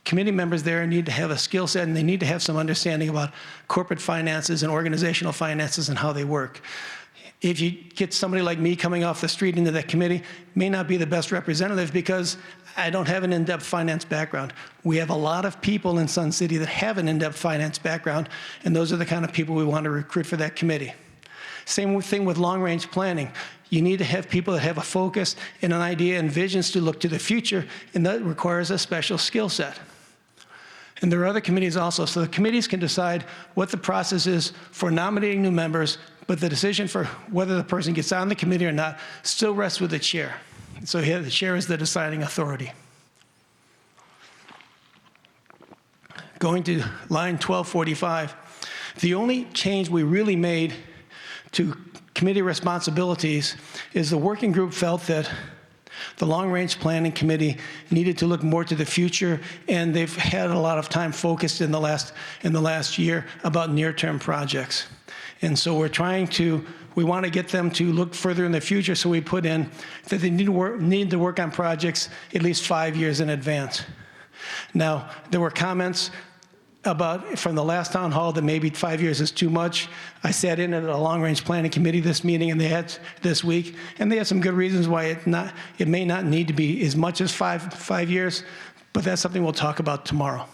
committee members there need to have a skill set and they need to have some understanding about corporate finances and organizational finances and how they work. If you get somebody like me coming off the street into that committee, may not be the best representative because I don't have an in-depth finance background. We have a lot of people in Sun City that have an in-depth finance background, and those are the kind of people we want to recruit for that committee. Same thing with long-range planning. You need to have people that have a focus and an idea and visions to look to the future, and that requires a special skill set. And there are other committees also. So the committees can decide what the process is for nominating new members, but the decision for whether the person gets on the committee or not still rests with the chair. So here the chair is the deciding authority. Going to line 1245, the only change we really made to committee responsibilities is the working group felt that the long-range planning committee needed to look more to the future, and they've had a lot of time focused in the last year about near-term projects. And so we want to get them to look further in the future, so we put in that they need to work on projects at least 5 years in advance. Now, there were comments from the last town hall that maybe 5 years is too much. I sat in at a long-range planning committee this week, and they had some good reasons why it may not need to be as much as five years, but that's something we'll talk about tomorrow.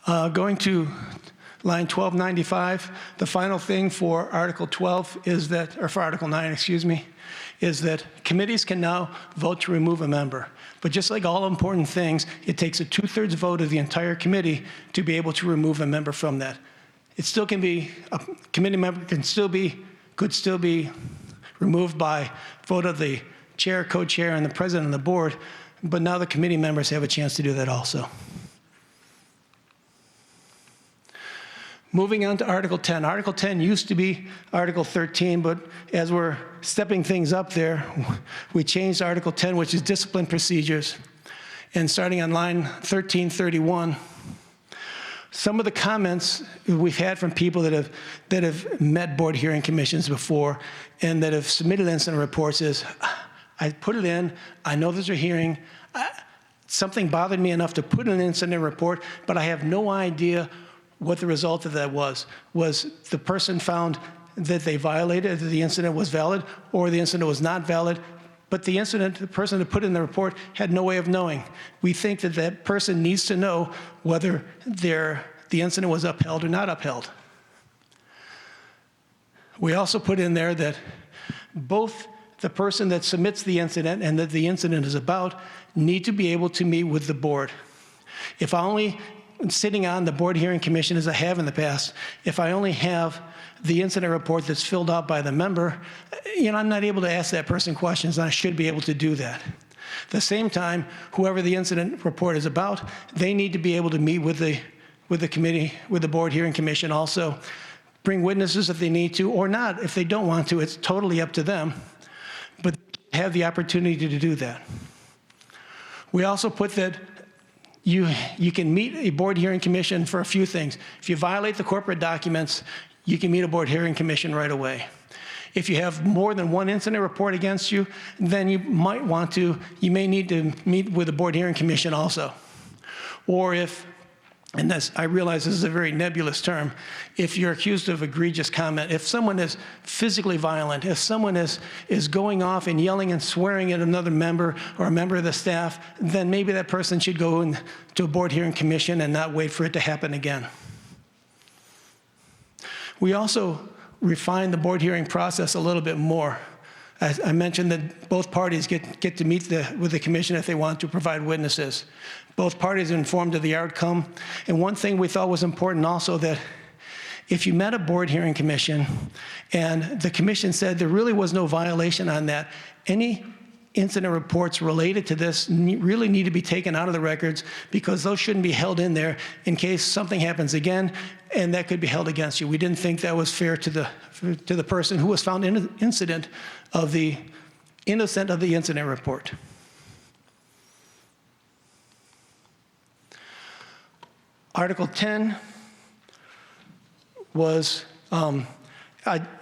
Going to line 1295, the final thing for Article 12 is that, or for Article 9, excuse me, is that committees can now vote to remove a member. But just like all important things, it takes a 2/3 vote of the entire committee to be able to remove a member from that. It still can be, a committee member could still be removed by vote of the chair, co-chair, and the president of the board, but now the committee members have a chance to do that also. Moving on to Article 10. Article 10 used to be Article 13, but as we're stepping things up there, we changed Article 10, which is discipline procedures. And starting on line 1331, some of the comments we've had from people that have met board hearing commissions before and that have submitted incident reports is, I put it in, I know there's a hearing, something bothered me enough to put in an incident report, but I have no idea what the result of that was. Was the person found that they violated, that the incident was valid, or the incident was not valid, but the person that put in the report had no way of knowing. We think that that person needs to know whether the incident was upheld or not upheld. We also put in there that both the person that submits the incident and that the incident is about need to be able to meet with the board. If I only, sitting on the board hearing commission as I have in the past, if I only have the incident report that's filled out by the member, I'm not able to ask that person questions, and I should be able to do that. At the same time, whoever the incident report is about, they need to be able to meet with the committee, with the board hearing commission also, bring witnesses if they need to, or not. If they don't want to, it's totally up to them, but have the opportunity to do that. We also put that you can meet a board hearing commission for a few things. If you violate the corporate documents, you can meet a board hearing commission right away. If you have more than one incident report against you, then you may need to meet with the board hearing commission also. Or if, and this, I realize this is a very nebulous term, if you're accused of egregious comment, if someone is physically violent, if someone is going off and yelling and swearing at another member or a member of the staff, then maybe that person should go to a board hearing commission and not wait for it to happen again. We also refined the board hearing process a little bit more. I mentioned that both parties get to meet with the commission if they want to provide witnesses. Both parties are informed of the outcome. And one thing we thought was important also, that if you met a board hearing commission and the commission said there really was no violation on that, any incident reports related to this really need to be taken out of the records, because those shouldn't be held in there in case something happens again, and that could be held against you. We didn't think that was fair to the person who was found innocent of the incident report. Article 10 was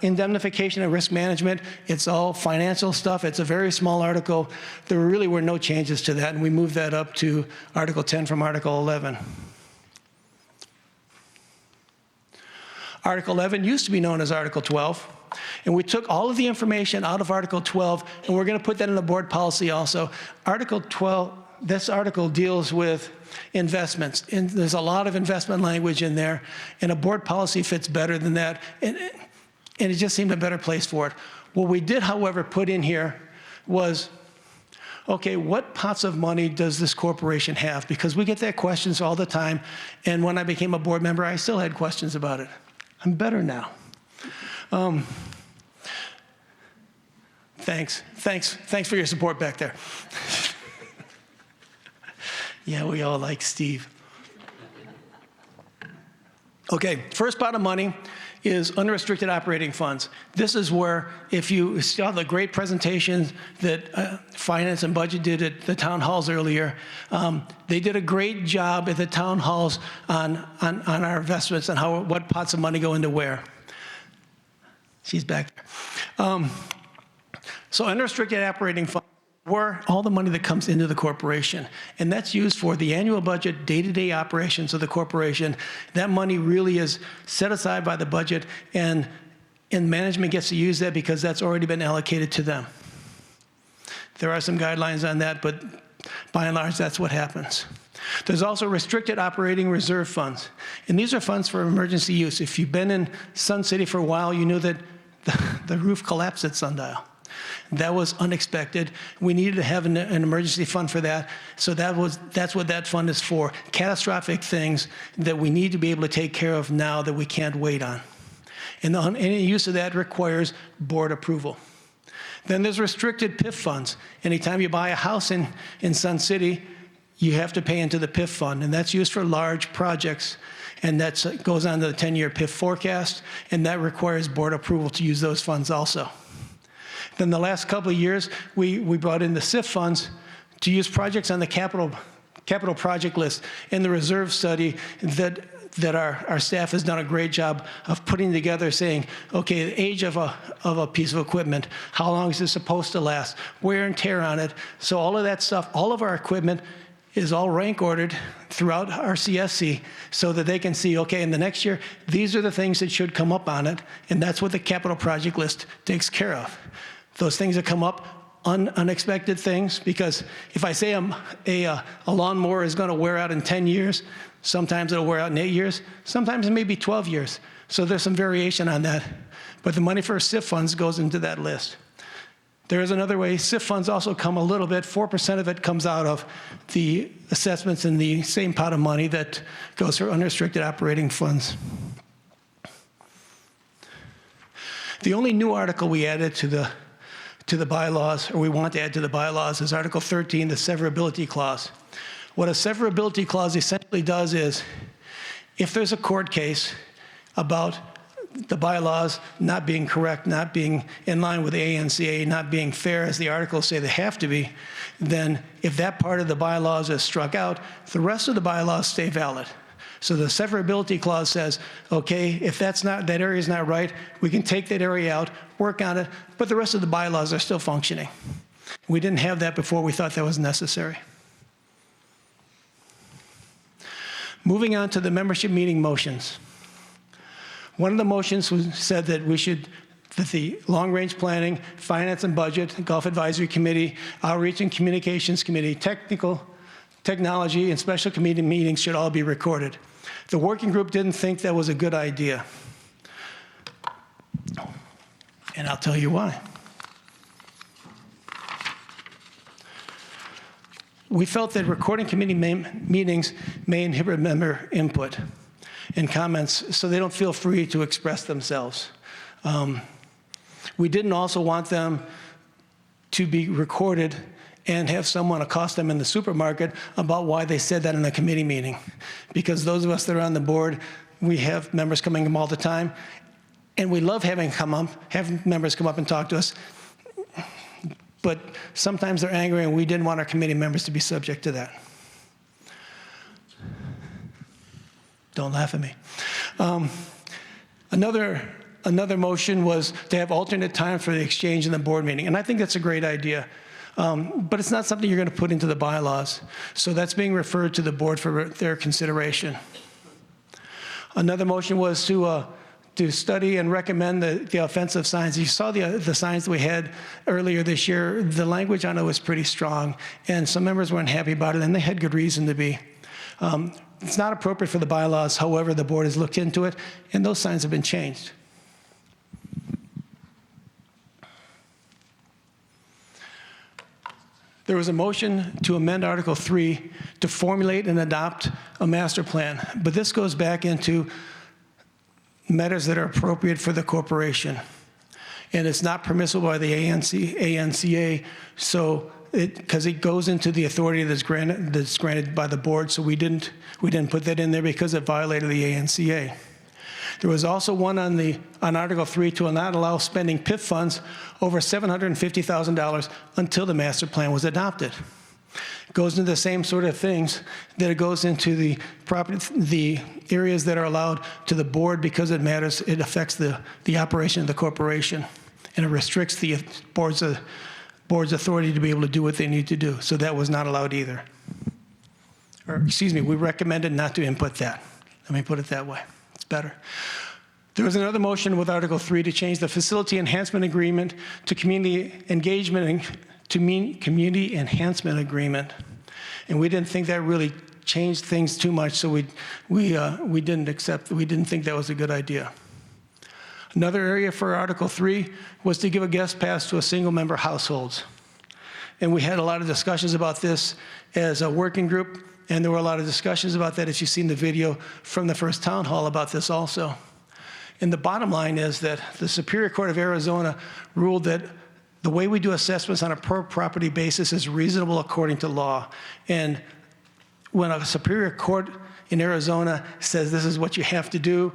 indemnification and risk management. It's all financial stuff. It's a very small article. There really were no changes to that, and we moved that up to Article 10 from Article 11. Article 11 used to be known as Article 12, and we took all of the information out of Article 12, and we're going to put that in the board policy also. Article 12, this article deals with investments, and there's a lot of investment language in there, and a board policy fits better than that, and it just seemed a better place for it. What we did, however, put in here was, okay, what pots of money does this corporation have? Because we get that questions all the time, and when I became a board member, I still had questions about it. I'm better now. Thanks for your support back there. Yeah, we all like Steve. Okay, first pot of money is unrestricted operating funds. This is where, if you saw the great presentations that Finance and Budget did at the town halls earlier, they did a great job at the town halls on our investments and what pots of money go into where. She's back there. So unrestricted operating funds were all the money that comes into the corporation. And that's used for the annual budget, day-to-day operations of the corporation. That money really is set aside by the budget, and management gets to use that because that's already been allocated to them. There are some guidelines on that, but by and large, that's what happens. There's also restricted operating reserve funds. And these are funds for emergency use. If you've been in Sun City for a while, you know that the roof collapsed at Sundial. That was unexpected. We needed to have an emergency fund for that. So that's what that fund is for. Catastrophic things that we need to be able to take care of now that we can't wait on. And any use of that requires board approval. Then there's restricted PIF funds. Anytime you buy a house in Sun City, you have to pay into the PIF fund, and that's used for large projects. And that goes on to the 10-year PIF forecast, and that requires board approval to use those funds also. Then the last couple of years, we brought in the SIF funds to use projects on the capital project list in the reserve study that our staff has done a great job of putting together, saying, okay, the age of a piece of equipment, how long is it supposed to last, wear and tear on it. So all of that stuff, all of our equipment is all rank ordered throughout RCSC so that they can see, okay, in the next year, these are the things that should come up on it, and that's what the capital project list takes care of. Those things that come up, unexpected things, because if I say a lawnmower is going to wear out in 10 years, sometimes it'll wear out in 8 years, sometimes it may be 12 years. So there's some variation on that. But the money for SIF funds goes into that list. There is another way. SIF funds also come a little bit. 4% of it comes out of the assessments in the same pot of money that goes for unrestricted operating funds. The only new article we added to the bylaws, or we want to add to the bylaws, is Article 13, the severability clause. What a severability clause essentially does is, if there's a court case about the bylaws not being correct, not being in line with the ANCA, not being fair as the articles say they have to be, then if that part of the bylaws is struck out, the rest of the bylaws stay valid. So the severability clause says, okay, if that area is not right, we can take that area out, work on it, but the rest of the bylaws are still functioning. We didn't have that before. We thought that was necessary. Moving on to the membership meeting motions. One of the motions said that the long-range planning, finance and budget, Golf Advisory Committee, outreach and communications committee, technology, and special committee meetings should all be recorded. The working group didn't think that was a good idea. And I'll tell you why. We felt that recording committee meetings may inhibit member input and comments, so they don't feel free to express themselves. We didn't also want them to be recorded and have someone accost them in the supermarket about why they said that in a committee meeting. Because those of us that are on the board, we have members coming up all the time, and we love having members come up and talk to us, but sometimes they're angry, and we didn't want our committee members to be subject to that. Don't laugh at me. Another motion was to have alternate time for the exchange in the board meeting, and I think that's a great idea. But it's not something you're going to put into the bylaws. So that's being referred to the board for their consideration. Another motion was to study and recommend the offensive signs. You saw the signs that we had earlier this year. The language on it was pretty strong, and some members weren't happy about it, and they had good reason to be. It's not appropriate for the bylaws. However, the board has looked into it, and those signs have been changed. There was a motion to amend Article 3 to formulate and adopt a master plan, but this goes back into matters that are appropriate for the corporation. And it's not permissible by the ANCA, so because it goes into the authority that's granted by the board, so we didn't put that in there because it violated the ANCA. There was also one on Article 3 to not allow spending PIF funds over $750,000 until the master plan was adopted. It goes into the same sort of things that it goes into the areas that are allowed to the board because it matters. It affects the operation of the corporation, and it restricts the board's authority to be able to do what they need to do. So that was not allowed either. Or excuse me, we recommended not to input that. Let me put it that way. It's better. There was another motion with Article 3 to change the facility enhancement agreement to community engagement to mean community enhancement agreement. And we didn't think that really changed things too much, so we didn't think that was a good idea. Another area for Article 3 was to give a guest pass to a single-member households. And we had a lot of discussions about this as a working group, and there were a lot of discussions about that, as you've seen the video from the first town hall about this also. And the bottom line is that the Superior Court of Arizona ruled that the way we do assessments on a per property basis is reasonable according to law. And when a Superior Court in Arizona says this is what you have to do,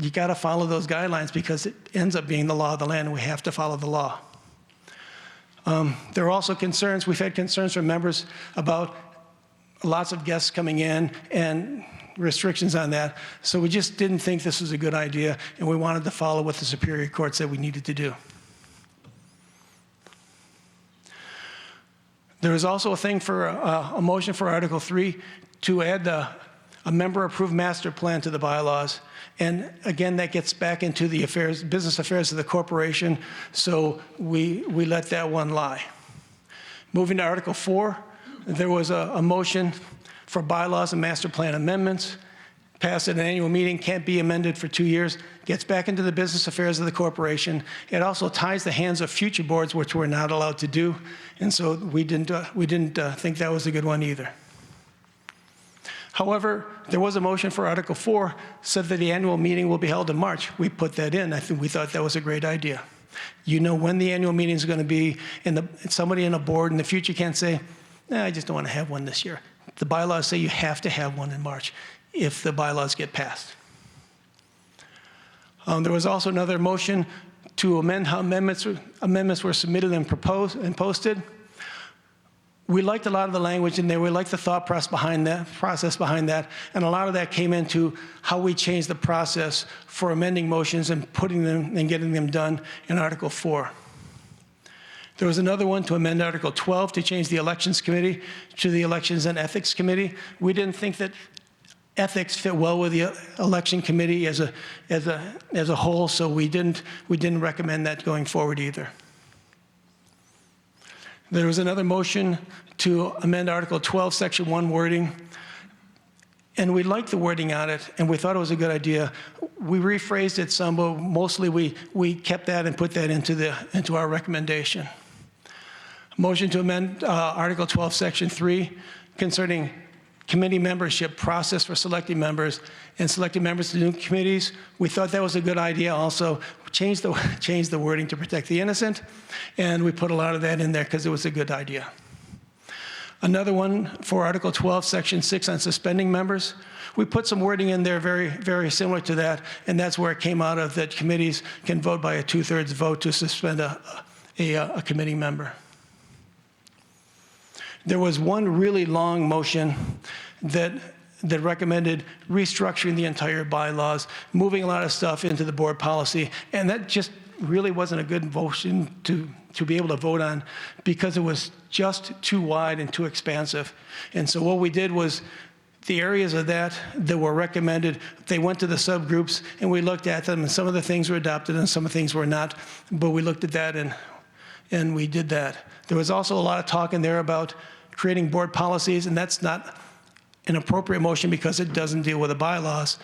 you got to follow those guidelines because it ends up being the law of the land, and we have to follow the law. There are also concerns. We've had concerns from members about lots of guests coming in and restrictions on that. So we just didn't think this was a good idea, and we wanted to follow what the Superior Court said we needed to do. There was also a motion for Article 3 to add a member-approved master plan to the bylaws. And again, that gets back into the business affairs of the corporation, so we let that one lie. Moving to Article 4, there was a motion for bylaws and master plan amendments passed at an annual meeting, can't be amended for 2 years, gets back into the business affairs of the corporation. It also ties the hands of future boards, which we're not allowed to do. And so we didn't think that was a good one either. However, there was a motion for Article 4, said that the annual meeting will be held in March. We put that in. I think we thought that was a great idea. You know when the annual meeting is going to be, and somebody in a board in the future can't say, I just don't want to have one this year. The bylaws say you have to have one in March if the bylaws get passed. There was also another motion to amend how amendments were submitted and proposed and posted. We liked a lot of the language in there. We liked the thought process behind that, and a lot of that came into how we changed the process for amending motions and putting them and getting them done in Article 4. There was another one to amend Article 12 to change the Elections Committee to the Elections and Ethics Committee. We didn't think that ethics fit well with the Election Committee as a whole, so we didn't recommend that going forward either. There was another motion to amend Article 12, Section 1 wording, and we liked the wording on it, and we thought it was a good idea. We rephrased it some, but mostly we kept that and put that into our recommendation. Motion to amend Article 12, Section 3 concerning committee membership process for selecting members and selecting members to new committees. We thought that was a good idea also. Changed the wording to protect the innocent, and we put a lot of that in there because it was a good idea. Another one for Article 12, Section 6 on suspending members. We put some wording in there very, very similar to that, and that's where it came out of, that committees can vote by a 2/3 vote to suspend a committee member. There was one really long motion that recommended restructuring the entire bylaws, moving a lot of stuff into the board policy, and that just really wasn't a good motion to be able to vote on because it was just too wide and too expansive. And so what we did was the areas of that were recommended, they went to the subgroups and we looked at them, and some of the things were adopted and some of the things were not, but we looked at that and we did that. There was also a lot of talk in there about creating board policies, and that's not an appropriate motion because it doesn't deal with the bylaws,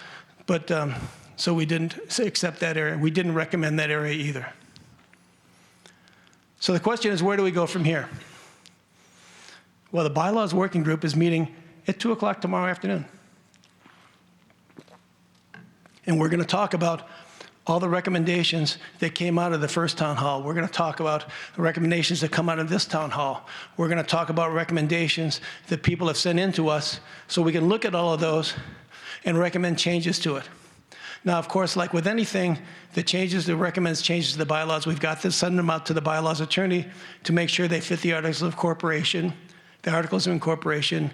but so we didn't accept that area. We didn't recommend that area either. So the question is, where do we go from here? Well, the Bylaws Working Group is meeting at 2 o'clock tomorrow afternoon. And we're going to talk about all the recommendations that came out of the first town hall. We're going to talk about the recommendations that come out of this town hall. We're going to talk about recommendations that people have sent in to us so we can look at all of those and recommend changes to it. Now, of course, like with anything that recommends changes to the bylaws, we've got to send them out to the bylaws attorney to make sure they fit the Articles of Incorporation,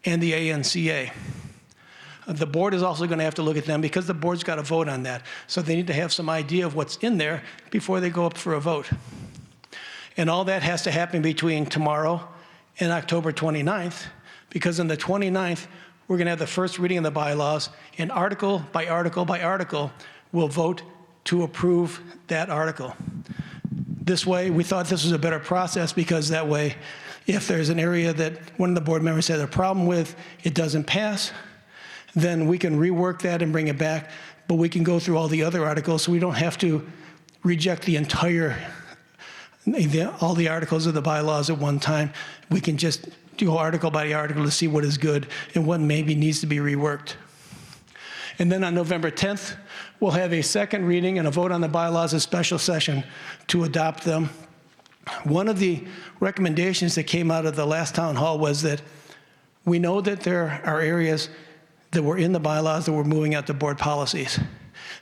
and the ANCA. The board is also going to have to look at them because the board's got to vote on that. So they need to have some idea of what's in there before they go up for a vote. And all that has to happen between tomorrow and October 29th, because on the 29th, we're going to have the first reading of the bylaws, and article by article by article, we'll vote to approve that article. This way, we thought this was a better process because that way, if there's an area that one of the board members has a problem with, it doesn't pass, then we can rework that and bring it back, but we can go through all the other articles so we don't have to reject all the articles of the bylaws at one time. We can just do article by article to see what is good and what maybe needs to be reworked. And then on November 10th, we'll have a second reading and a vote on the bylaws, a special session to adopt them. One of the recommendations that came out of the last town hall was that we know that there are areas that were in the bylaws that were moving out to board policies,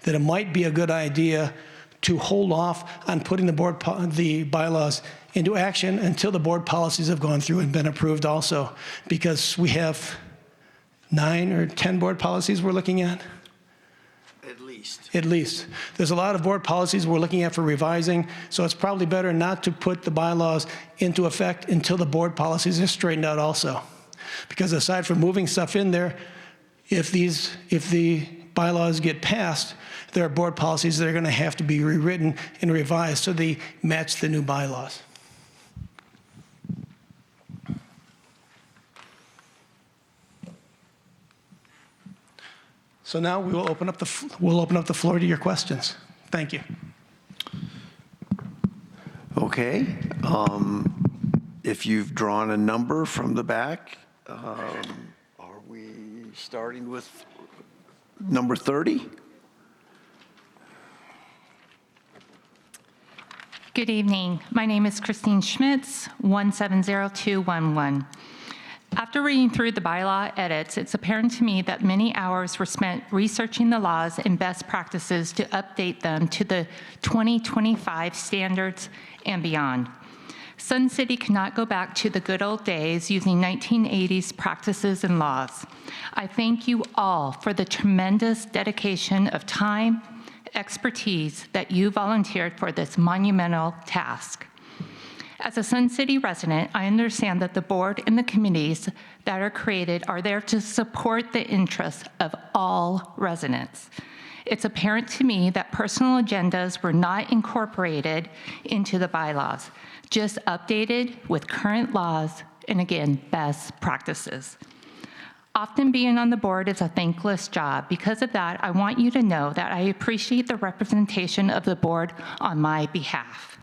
that it might be a good idea to hold off on putting the bylaws into action until the board policies have gone through and been approved also, because we have 9 or 10 board policies we're looking at. At least. There's a lot of board policies we're looking at for revising, so it's probably better not to put the bylaws into effect until the board policies are straightened out also. Because aside from moving stuff in there, if the bylaws get passed, there are board policies that are going to have to be rewritten and revised so they match the new bylaws. So now we will open up the floor to your questions. Thank you.
Okay. If you've drawn a number from the back, are we starting with number 30?
Good evening. My name is Christine Schmitz, 170211. After reading through the bylaw edits, it's apparent to me that many hours were spent researching the laws and best practices to update them to the 2025 standards and beyond. Sun City cannot go back to the good old days using 1980s practices and laws. I thank you all for the tremendous dedication of time, expertise that you volunteered for this monumental task. As a Sun City resident, I understand that the board and the committees that are created are there to support the interests of all residents. It's apparent to me that personal agendas were not incorporated into the bylaws, just updated with current laws and, again, best practices. Often being on the board is a thankless job. Because of that, I want you to know that I appreciate the representation of the board on my behalf.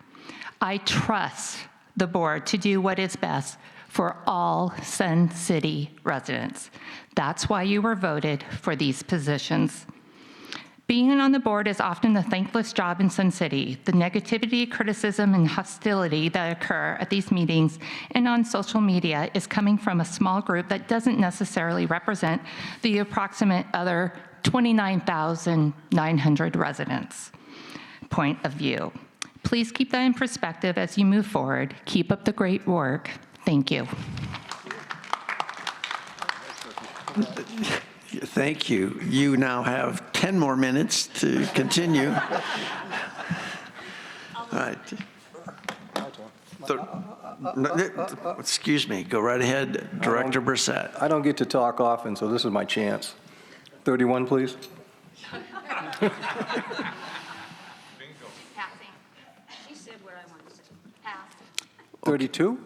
I trust the board to do what is best for all Sun City residents. That's why you were voted for these positions. Being on the board is often a thankless job in Sun City. The negativity, criticism, and hostility that occur at these meetings and on social media is coming from a small group that doesn't necessarily represent the approximate other 29,900 residents' point of view. Please keep that in perspective as you move forward. Keep up the great work. Thank you.
Thank you. You now have 10 more minutes to continue. All right. Excuse me. Go right ahead, Director Brissett.
I don't get to talk often, so this is my chance. 31, please.
Passing. She said where I wanted to sit. Pass.
32?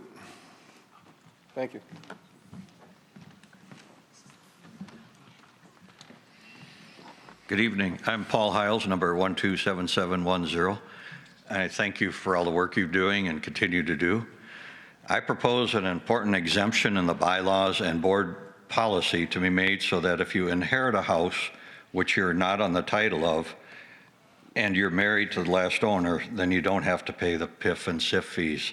Thank you.
Good evening. I'm Paul Hiles, number 127710. I thank you for all the work you're doing and continue to do. I propose an important exemption in the bylaws and board policy to be made so that if you inherit a house which you're not on the title of and you're married to the last owner, then you don't have to pay the PIF and SIF fees.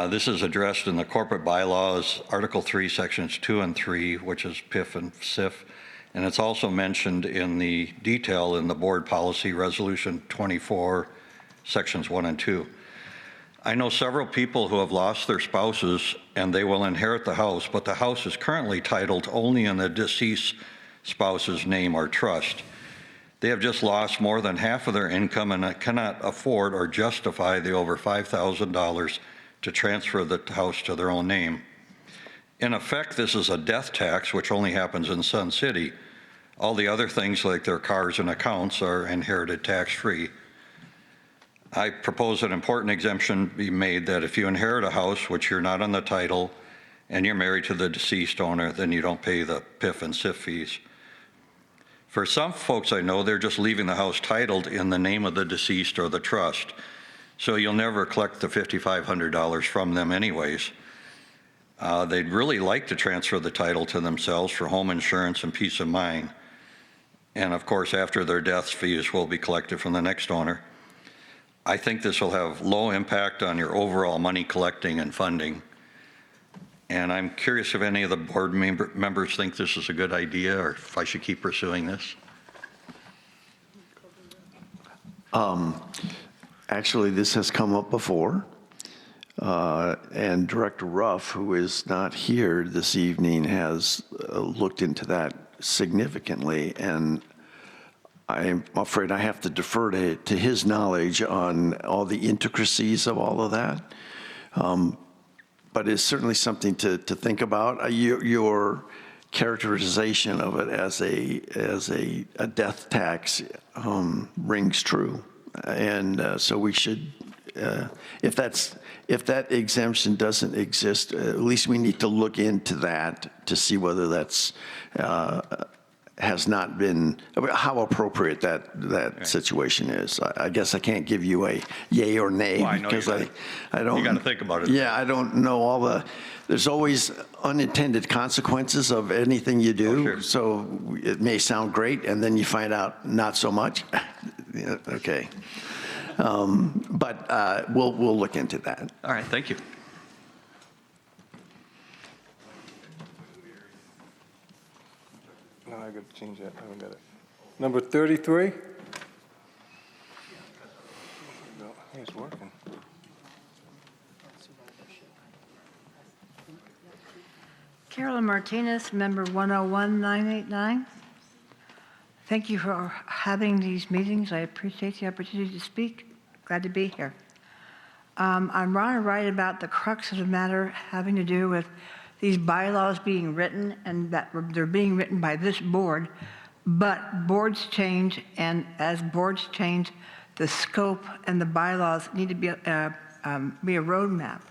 This is addressed in the corporate bylaws, Article 3, Sections 2 and 3, which is PIF and SIF. And it's also mentioned in the detail in the board policy resolution 24, sections 1 and 2. I know several people who have lost their spouses and they will inherit the house, but the house is currently titled only in the deceased spouse's name or trust. They have just lost more than half of their income and cannot afford or justify the over $5,000 to transfer the house to their own name. In effect, this is a death tax, which only happens in Sun City. All the other things like their cars and accounts are inherited tax-free. I propose an important exemption be made that if you inherit a house which you're not on the title and you're married to the deceased owner, then you don't pay the PIF and SIF fees. For some folks I know, they're just leaving the house titled in the name of the deceased or the trust. So you'll never collect the $5,500 from them anyways. They'd really like to transfer the title to themselves for home insurance and peace of mind. And of course, after their deaths, fees will be collected from the next owner. I think this will have low impact on your overall money collecting and funding. And I'm curious if any of the board members think this is a good idea or if I should keep pursuing this.
Actually, this has come up before. And Director Ruff, who is not here this evening, has looked into that significantly, and I'm afraid I have to defer to his knowledge on all the intricacies of all of that. But it's certainly something to think about. Your characterization of it as a death tax rings true, and so we should. If that exemption doesn't exist, at least we need to look into that to see whether that's has not been, how appropriate that situation is. I guess I can't give you a yay or nay
Well, I know
because
you
I don't.
You got to think about it.
Yeah, I don't know there's always unintended consequences of anything you do.
Oh, sure.
So it may sound great and then you find out not so much. Yeah, okay. But we'll look into that.
All right, thank you.
No, I got to change that. I haven't got it. Number 33? No, it's working.
Carolyn Martinez, member 101989. Thank you for having these meetings. I appreciate the opportunity to speak. Glad to be here. I'm going to write about the crux of the matter having to do with these bylaws being written and that they're being written by this board, but boards change, and as boards change, the scope and the bylaws need to be a roadmap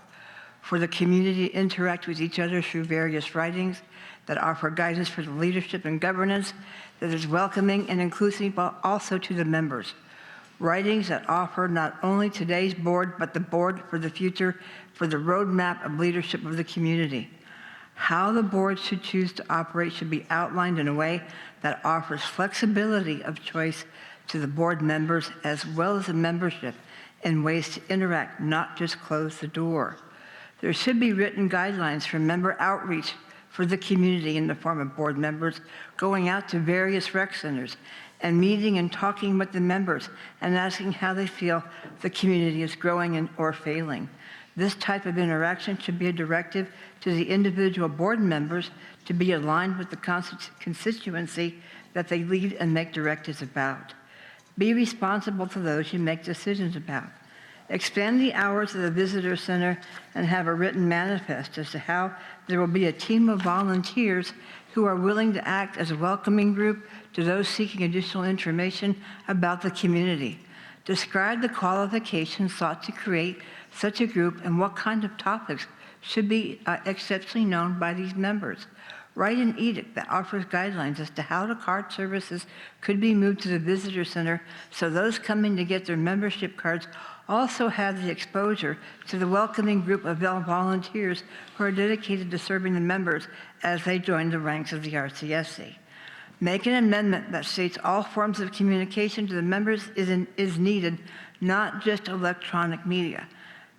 for the community to interact with each other through various writings that offer guidance for the leadership and governance that is welcoming and inclusive, but also to the members. Writings that offer not only today's board, but the board for the future, for the roadmap of leadership of the community. How the board should choose to operate should be outlined in a way that offers flexibility of choice to the board members as well as the membership in ways to interact, not just close the door. There should be written guidelines for member outreach for the community in the form of board members going out to various rec centers and meeting and talking with the members and asking how they feel the community is growing or failing. This type of interaction should be a directive to the individual board members to be aligned with the constituency that they lead and make directives about. Be responsible to those you make decisions about. Expand the hours of the visitor center and have a written manifest as to how there will be a team of volunteers who are willing to act as a welcoming group to those seeking additional information about the community. Describe the qualifications sought to create such a group and what kind of topics should be exceptionally known by these members. Write an edict that offers guidelines as to how the card services could be moved to the visitor center so those coming to get their membership cards also have the exposure to the welcoming group of volunteers who are dedicated to serving the members as they join the ranks of the RCSC. Make an amendment that states all forms of communication to the members is needed, not just electronic media,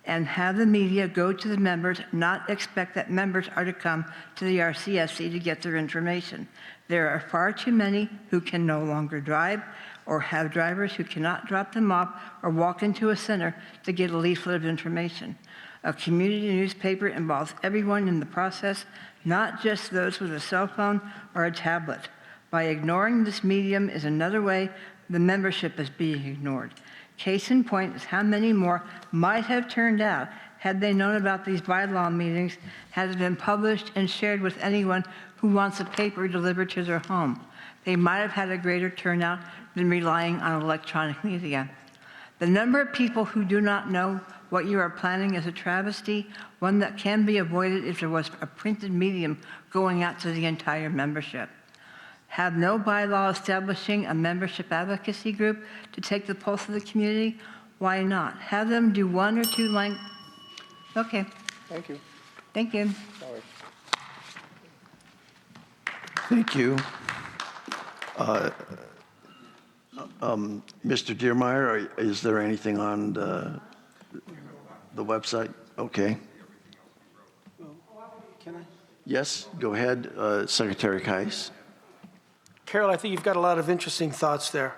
and have the media go to the members, not expect that members are to come to the RCSC to get their information. There are far too many who can no longer drive or have drivers who cannot drop them off or walk into a center to get a leaflet of information. A community newspaper involves everyone in the process, not just those with a cell phone or a tablet. By ignoring this medium is another way the membership is being ignored. Case in point is how many more might have turned out had they known about these bylaw meetings, had it been published and shared with anyone who wants a paper delivered to their home. They might have had a greater turnout than relying on electronic media. The number of people who do not know what you are planning is a travesty, one that can be avoided if there was a printed medium going out to the entire membership. Have no bylaw establishing a membership advocacy group to take the pulse of the community? Why not? Have them do one or two Okay.
Thank you.
Thank you.
Sorry.
Thank you. Mr. Diermeyer, is there anything on the website? Okay.
Can I?
Yes, go ahead, Secretary Kais.
Carol, I think you've got a lot of interesting thoughts there.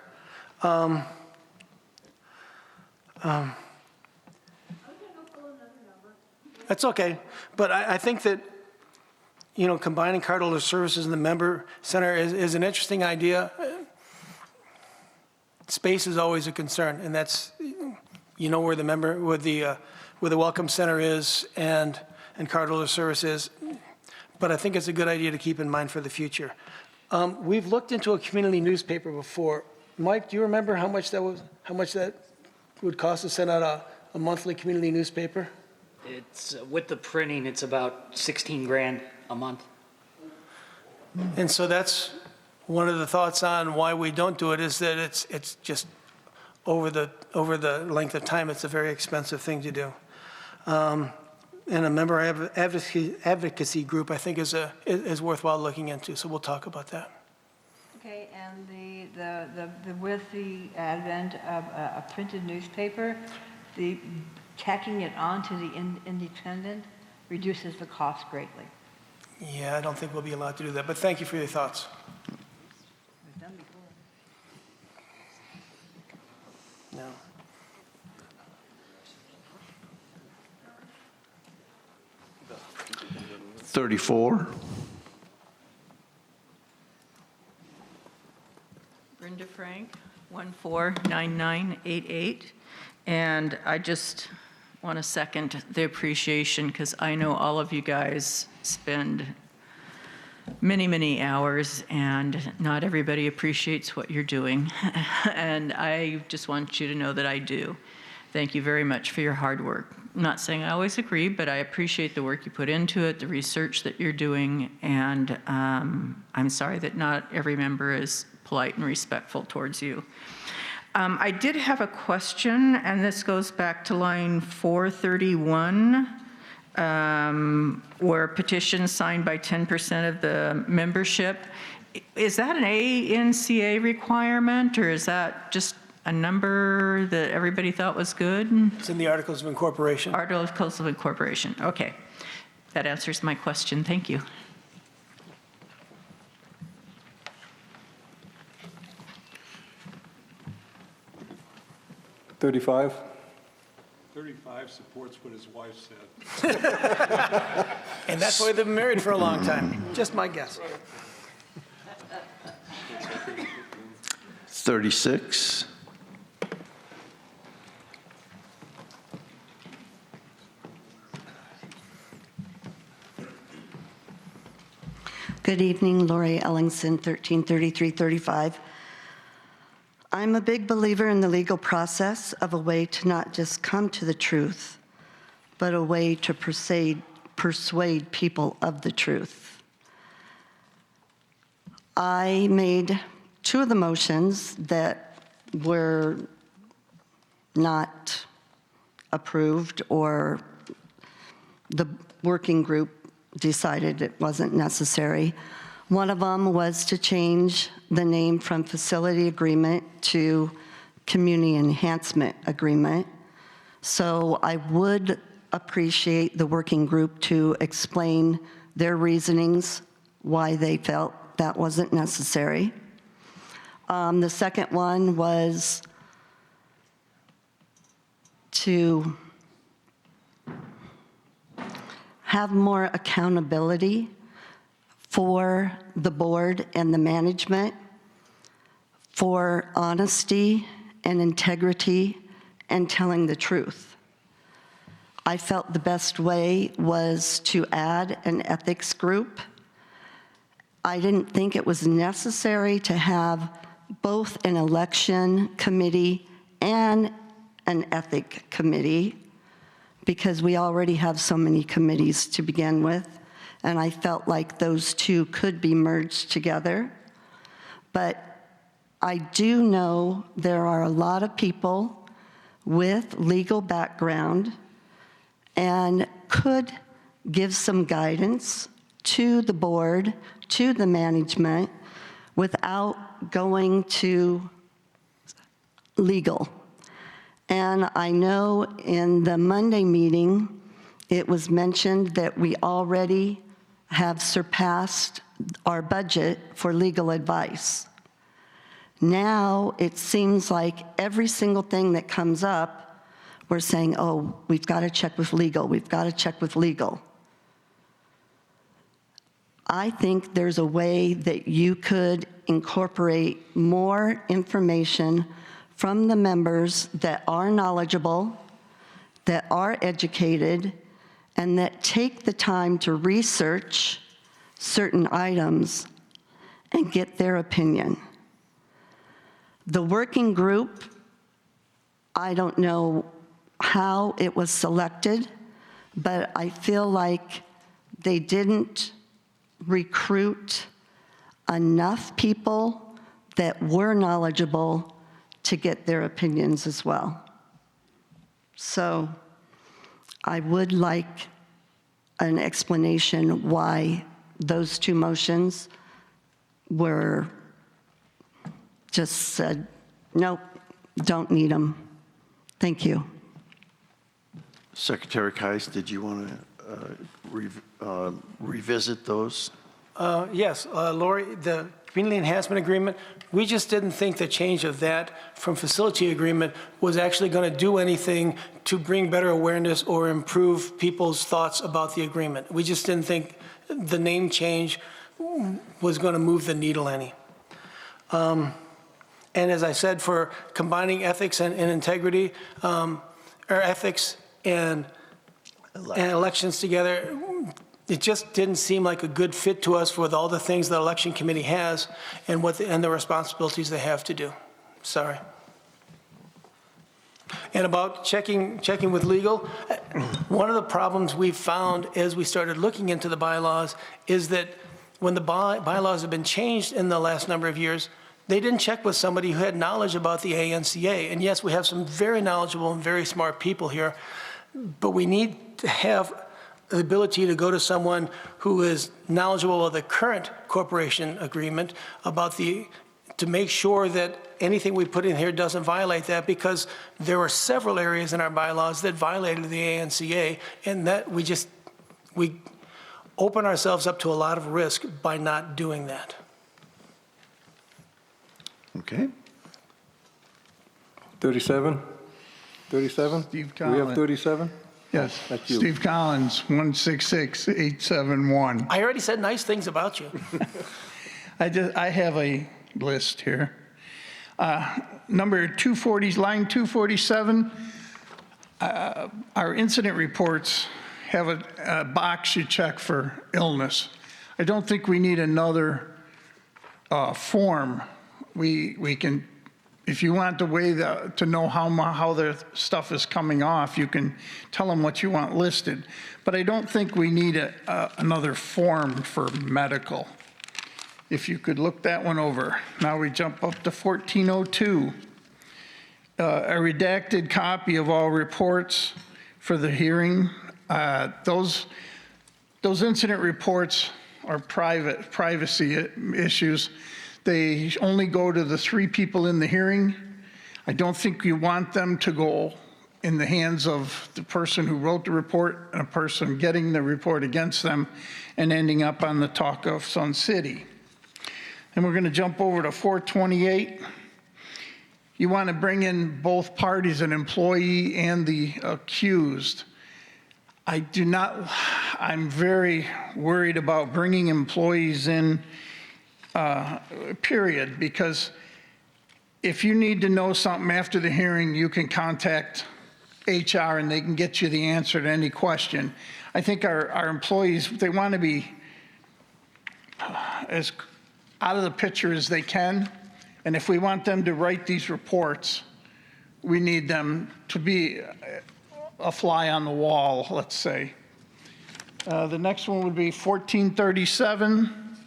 That's okay, but I think that, combining cardholder services in the member center is an interesting idea. Space is always a concern, and that's, where the welcome center is and cardholder service is. But I think it's a good idea to keep in mind for the future. We've looked into a community newspaper before. Mike, do you remember how much that would cost to send out a monthly community newspaper?
It's with the printing, it's about 16 grand a month.
And so that's One of the thoughts on why we don't do it is that it's just over the length of time, it's a very expensive thing to do. And a member advocacy group, I think, is worthwhile looking into. So we'll talk about that.
Okay, and with the advent of a printed newspaper, the tacking it onto the Independent reduces the cost greatly.
Yeah, I don't think we'll be allowed to do that, but thank you for your thoughts.
We've done before.
No.
$34.
Brenda Frank, 149988. And I just want to second the appreciation, because I know all of you guys spend many, many hours, and not everybody appreciates what you're doing. And I just want you to know that I do. Thank you very much for your hard work. I'm not saying I always agree, but I appreciate the work you put into it, the research that you're doing, and I'm sorry that not every member is polite and respectful towards you. I did have a question, and this goes back to line 431, where petitions signed by 10% of the membership. Is that an ANCA requirement, or is that just a number that everybody thought was good?
It's in the Articles of Incorporation.
Articles of Incorporation, okay. That answers my question, thank you.
$35.
35 supports what his wife said.
And that's why they've been married for a long time. Just my guess.
36.
Good evening, Lori Ellingson, 133335. I'm a big believer in the legal process of a way to not just come to the truth, but a way to persuade people of the truth. I made two of the motions that were not approved, or the working group decided it wasn't necessary. One of them was to change the name from facility agreement to community enhancement agreement. So I would appreciate the working group to explain their reasonings why they felt that wasn't necessary. The second one was to have more accountability for the board and the management, for honesty and integrity and telling the truth. I felt the best way was to add an ethics group. I didn't think it was necessary to have both an election committee and an ethic committee, because we already have so many committees to begin with, and I felt like those two could be merged together. But I do know there are a lot of people with legal background and could give some guidance to the board, to the management, without going to legal. And I know in the Monday meeting, it was mentioned that we already have surpassed our budget for legal advice. Now it seems like every single thing that comes up, we're saying, oh, we've got to check with legal, we've got to check with legal. I think there's a way that you could incorporate more information from the members that are knowledgeable, that are educated, and that take the time to research certain items and get their opinion. The working group, I don't know how it was selected, but I feel like they didn't recruit enough people that were knowledgeable to get their opinions as well. So I would like an explanation why those two motions were just said, nope, don't need them. Thank you.
Secretary Kais, did you want to revisit those?
Yes, Lori, the community enhancement agreement, we just didn't think the change of that from facility agreement was actually going to do anything to bring better awareness or improve people's thoughts about the agreement. We just didn't think the name change was going to move the needle any. And as I said, for combining ethics and integrity, or ethics and elections together, it just didn't seem like a good fit to us with all the things the election committee has and and the responsibilities they have to do. Sorry. And about checking with legal, one of the problems we found as we started looking into the bylaws is that when the bylaws have been changed in the last number of years, they didn't check with somebody who had knowledge about the ANCA. And yes, we have some very knowledgeable and very smart people here, but we need to have the ability to go to someone who is knowledgeable of the current corporation agreement to make sure that anything we put in here doesn't violate that, because there were several areas in our bylaws that violated the ANCA, and that we open ourselves up to a lot of risk by not doing that.
Okay.
37? 37?
Steve
Do we have
Collins.
37?
Yes,
That's you.
Steve Collins, 166871.
I already said nice things about you.
I have a list here. Number 240, line 247, our incident reports have a box you check for illness. I don't think we need another form. We can, if you want the way to know how the stuff is coming off, you can tell them what you want listed. But I don't think we need another form for medical. If you could look that one over. Now we jump up to 1402. A redacted copy of all reports for the hearing. Those incident reports are privacy issues. They only go to the 3 people in the hearing. I don't think you want them to go in the hands of the person who wrote the report and a person getting the report against them and ending up on the talk of Sun City. And we're going to jump over to 428. You want to bring in both parties, an employee and the accused. I'm very worried about bringing employees in, period, because if you need to know something after the hearing, you can contact HR and they can get you the answer to any question. I think our employees, they want to be as out of the picture as they can. And if we want them to write these reports, we need them to be a fly on the wall, let's say. The next one would be 1437.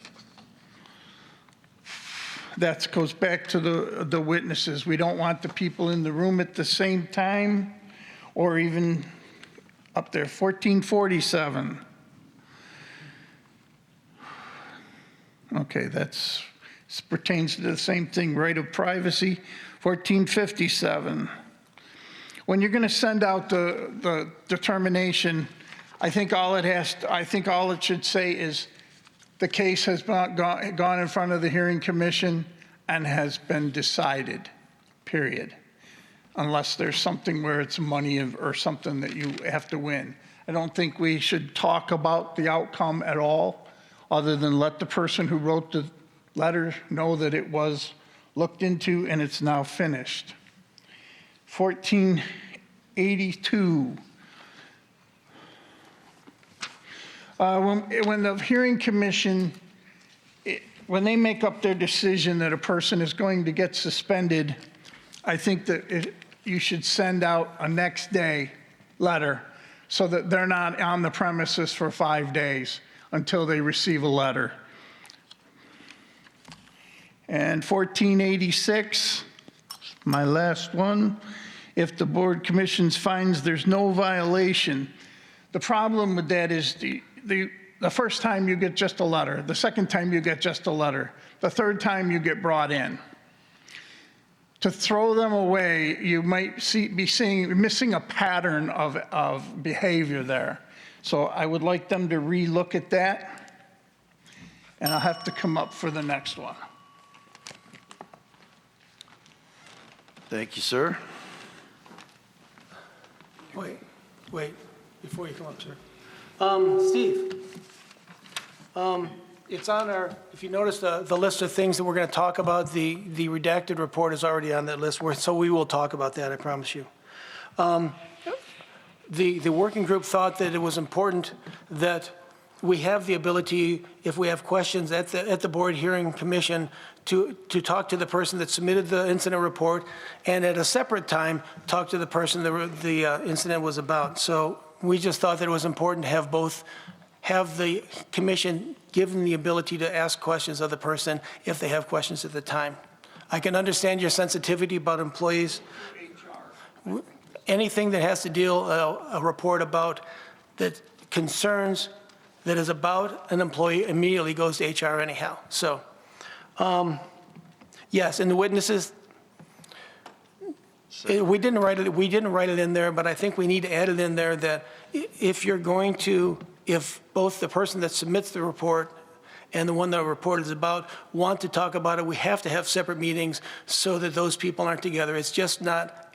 That goes back to the witnesses. We don't want the people in the room at the same time or even up there. 1447. Okay, this pertains to the same thing, right of privacy. 1457. When you're going to send out the determination, I think all it should say is the case has gone in front of the hearing commission and has been decided, period. Unless there's something where it's money or something that you have to win. I don't think we should talk about the outcome at all, other than let the person who wrote the letter know that it was looked into and it's now finished. 1482. When the hearing commission, when they make up their decision that a person is going to get suspended, I think that you should send out a next day letter so that they're not on the premises for 5 days until they receive a letter. And 1486, my last one, if the Board Commissions finds there's no violation. The problem with that is the first time you get just a letter, the second time you get just a letter, the third time you get brought in. To throw them away, you might be missing a pattern of behavior there. So I would like them to relook at that, and I'll have to come up for the next one.
Thank you, sir.
Wait, before you come up, sir. Steve, it's on our, if you notice the list of things that we're going to talk about, the redacted report is already on that list, so we will talk about that, I promise you. The working group thought that it was important that we have the ability, if we have questions at the board hearing commission, to talk to the person that submitted the incident report, and at a separate time, talk to the person the incident was about. So we just thought that it was important to have the commission given the ability to ask questions of the person if they have questions at the time. I can understand your sensitivity about employees. Anything that has to deal, a report about that concerns that is about an employee immediately goes to HR anyhow. So, yes, and the witnesses, we didn't write it in there, but I think we need to add it in there that if both the person that submits the report and the one the report is about want to talk about it, we have to have separate meetings so that those people aren't together. It's just not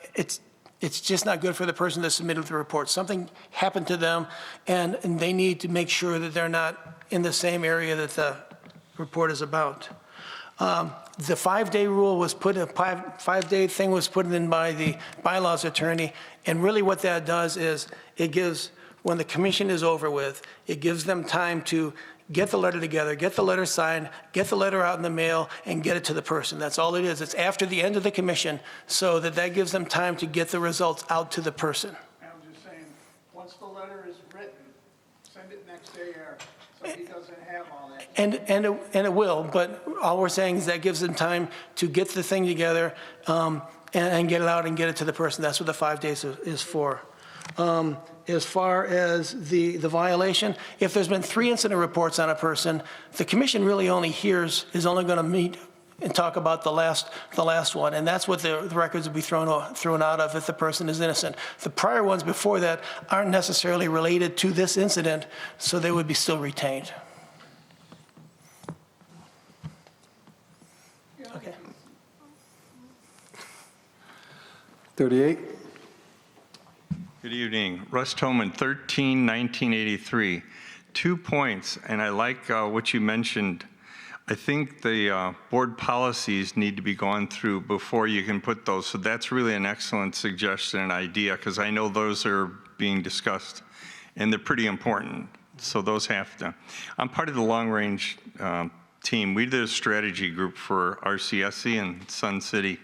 good for the person that submitted the report. Something happened to them, and they need to make sure that they're not in the same area that the report is about. The 5-day rule was put in, five-day thing was put in by the bylaws attorney, and really what that does is it gives, when the commission is over with, it gives them time to get the letter together, get the letter signed, get the letter out in the mail, and get it to the person. That's all it is. It's after the end of the commission, so that gives them time to get the results out to the person.
I'm just saying, once the letter is written, send it next day so he doesn't have all that.
And it will, but all we're saying is that gives them time to get the thing together and get it out and get it to the person. That's what the 5 days is for. As far as the violation, if there's been 3 incident reports on a person, the commission really is only going to meet and talk about the last one, and that's what the records will be thrown out of if the person is innocent. The prior ones before that aren't necessarily related to this incident, so they would be still retained. Okay.
38.
Good evening. Russ Toman, 13-1983. 2 points, and I like what you mentioned. I think the board policies need to be gone through before you can put those. So that's really an excellent suggestion and idea, because I know those are being discussed, and they're pretty important. So those have to. I'm part of the long-range team. We did a strategy group for RCSC in Sun City.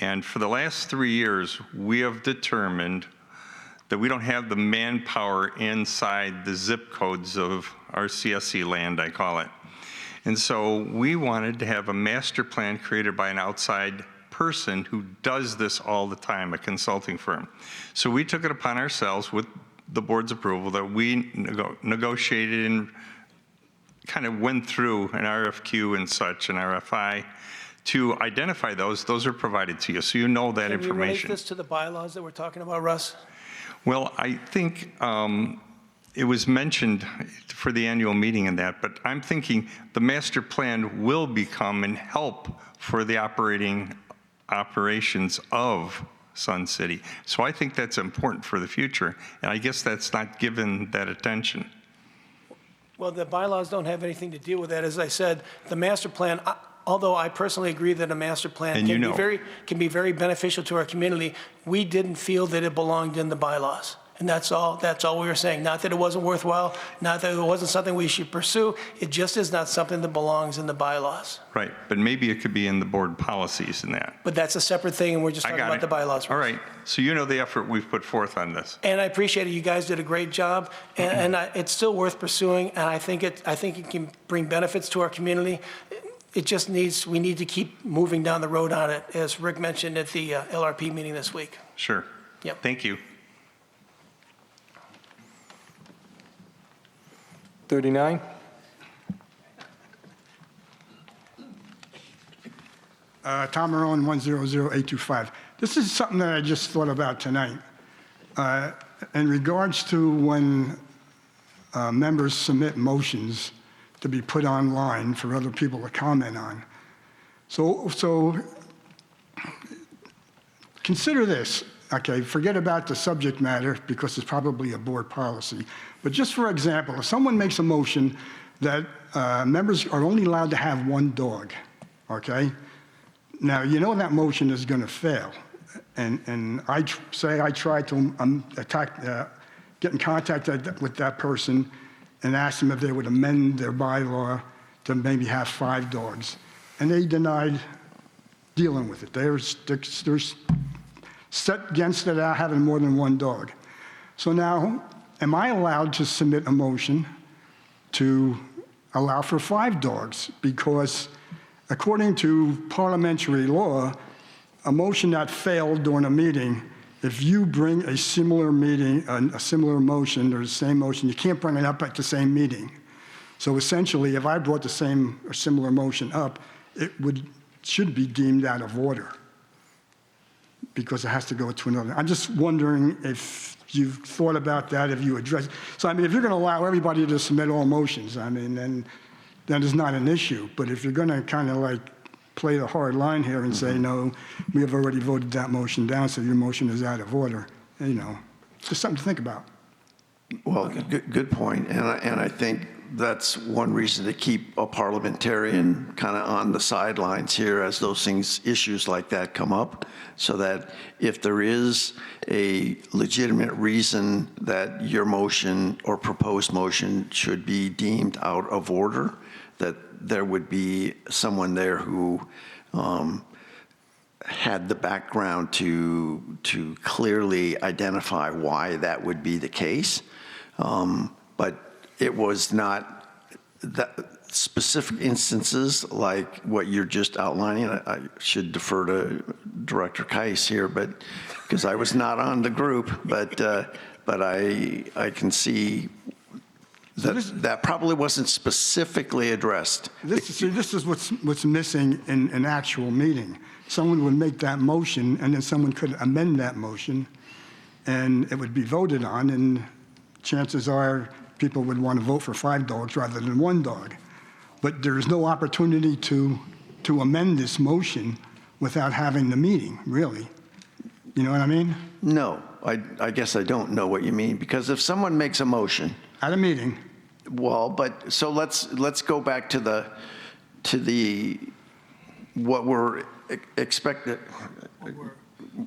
And for the last 3 years, we have determined that we don't have the manpower inside the zip codes of our CSC land, I call it. And so we wanted to have a master plan created by an outside person who does this all the time, a consulting firm. So we took it upon ourselves with the board's approval that we negotiated and kind of went through an RFQ and such, an RFI, to identify those. Those are provided to you, so you know that information.
Can you relate this to the bylaws that we're talking about, Russ?
Well, I think it was mentioned for the annual meeting and that, but I'm thinking the master plan will become and help for the operations of Sun City. So I think that's important for the future, and I guess that's not given that attention.
Well, the bylaws don't have anything to deal with that. As I said, the master plan, although I personally agree that a master plan can be very beneficial to our community, we didn't feel that it belonged in the bylaws. And that's all we were saying. Not that it wasn't worthwhile, not that it wasn't something we should pursue. It just is not something that belongs in the bylaws.
Right, but maybe it could be in the board policies and that.
But that's a separate thing, and we're just talking about the bylaws.
All right, so you know the effort we've put forth on this.
And I appreciate it. You guys did a great job, and it's still worth pursuing, and I think it can bring benefits to our community. we need to keep moving down the road on it, as Rick mentioned at the LRP meeting this week.
Sure.
Yep.
Thank you.
39?
Tom Marone, 100825. This is something that I just thought about tonight. In regards to when members submit motions to be put online for other people to comment on. So consider this, okay, forget about the subject matter because it's probably a board policy. But just for example, if someone makes a motion that members are only allowed to have one dog, okay? Now, you know that motion is going to fail. And I try to get in contact with that person and ask them if they would amend their bylaw to maybe have 5 dogs. And they denied dealing with it. They're set against it having more than one dog. So now, am I allowed to submit a motion to allow for 5 dogs? Because according to parliamentary law, a motion that failed during a meeting, if you bring a similar motion or the same motion, you can't bring it up at the same meeting. So essentially, if I brought the same or similar motion up, it should be deemed out of order because it has to go to another. I'm just wondering if you've thought about that, if you address. So I mean, if you're going to allow everybody to submit all motions, I mean, then it's not an issue. But if you're going to kind of like play the hard line here and say, no, we have already voted that motion down, so your motion is out of order, you know, just something to think about.
Well, good point. And I think that's one reason to keep a parliamentarian kind of on the sidelines here as those issues like that come up, so that if there is a legitimate reason that your motion or proposed motion should be deemed out of order, that there would be someone there who had the background to clearly identify why that would be the case. But it was not that specific instances like what you're just outlining. I should defer to Director Keiss here, but because I was not on the group, but I can see that probably wasn't specifically addressed.
This is what's missing in an actual meeting. Someone would make that motion, and then someone could amend that motion, and it would be voted on, and chances are people would want to vote for 5 dogs rather than 1 dog. But there is no opportunity to amend this motion without having the meeting, really. You know what I mean?
No, I guess I don't know what you mean, because if someone makes a motion
at a meeting,
well, but so let's go back to the what we're expected.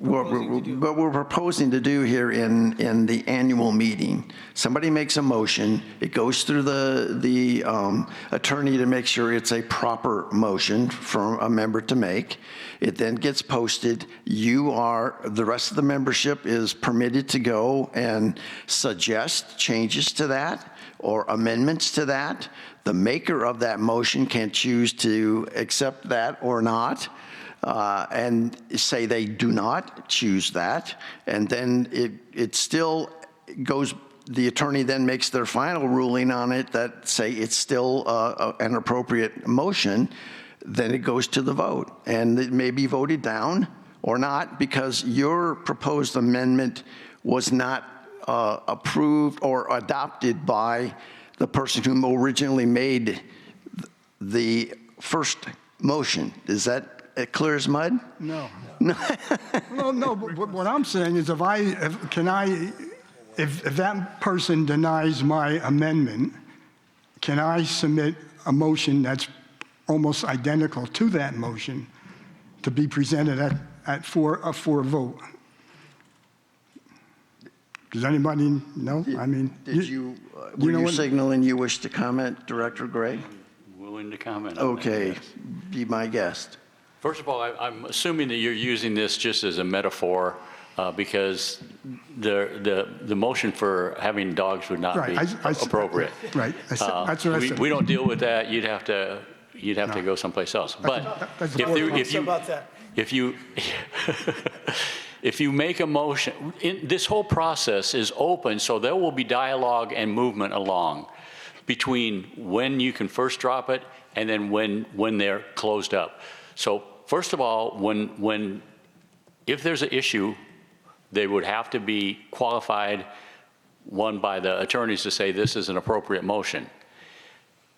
What we're proposing to do here in the annual meeting. Somebody makes a motion, it goes through the attorney to make sure it's a proper motion for a member to make. It then gets posted. The rest of the membership is permitted to go and suggest changes to that or amendments to that. The maker of that motion can choose to accept that or not. And say they do not choose that, and then it still goes, the attorney then makes their final ruling on it that say it's still an appropriate motion, then it goes to the vote. And it may be voted down or not because your proposed amendment was not approved or adopted by the person who originally made the first motion. Is that clear as mud?
No. No, but what I'm saying is if that person denies my amendment, can I submit a motion that's almost identical to that motion to be presented for a vote? Does anybody know? I mean,
were you signaling you wish to comment, Director Gray?
Willing to comment.
Okay, be my guest.
First of all, I'm assuming that you're using this just as a metaphor because the motion for having dogs would not be appropriate.
Right. That's what I said.
We don't deal with that. You'd have to you'd have to go someplace else. But
That's
about that.
if you if you make a motion, this whole process is open, so there will be dialogue and movement along between when you can first drop it and then when they're closed up. So first of all, if there's an issue, they would have to be qualified, one, by the attorneys to say this is an appropriate motion.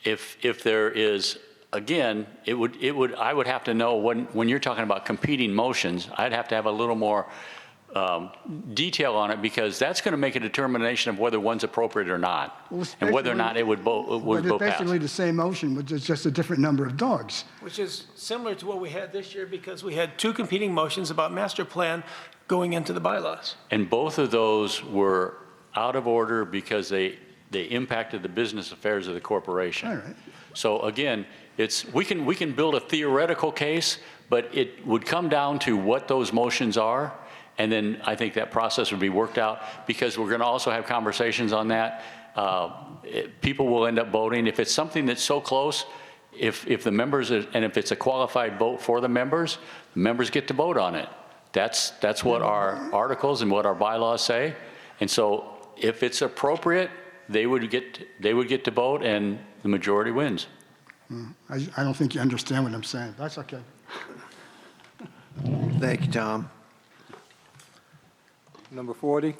If there is, again, I would have to know when you're talking about competing motions, I'd have to have a little more detail on it, because that's going to make a determination of whether one's appropriate or not, and whether or not it would vote
It's
pass.
basically the same motion, but it's just a different number of dogs.
Which is similar to what we had this year, because we had two competing motions about master plan going into the bylaws.
And both of those were out of order because they impacted the business affairs of the corporation.
All right.
So again, we can build a theoretical case, but it would come down to what those motions are, and then I think that process would be worked out, because we're going to also have conversations on that. People will end up voting. If it's something that's so close, if the members, and if it's a qualified vote for the members get to vote on it. That's what our articles and what our bylaws say. And so if it's appropriate, they would get to vote, and the majority wins.
I don't think you understand what I'm saying. That's okay.
Thank you, Tom.
Number 40.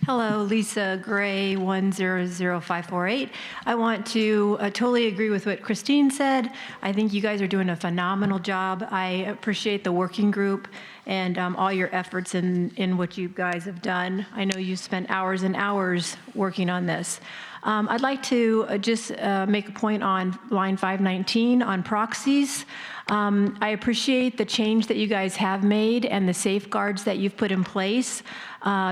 Hello, Lisa Gray, 100548. I want to totally agree with what Christine said. I think you guys are doing a phenomenal job. I appreciate the working group and all your efforts in what you guys have done. I know you spent hours and hours working on this. I'd like to just make a point on line 519 on proxies. I appreciate the change that you guys have made and the safeguards that you've put in place,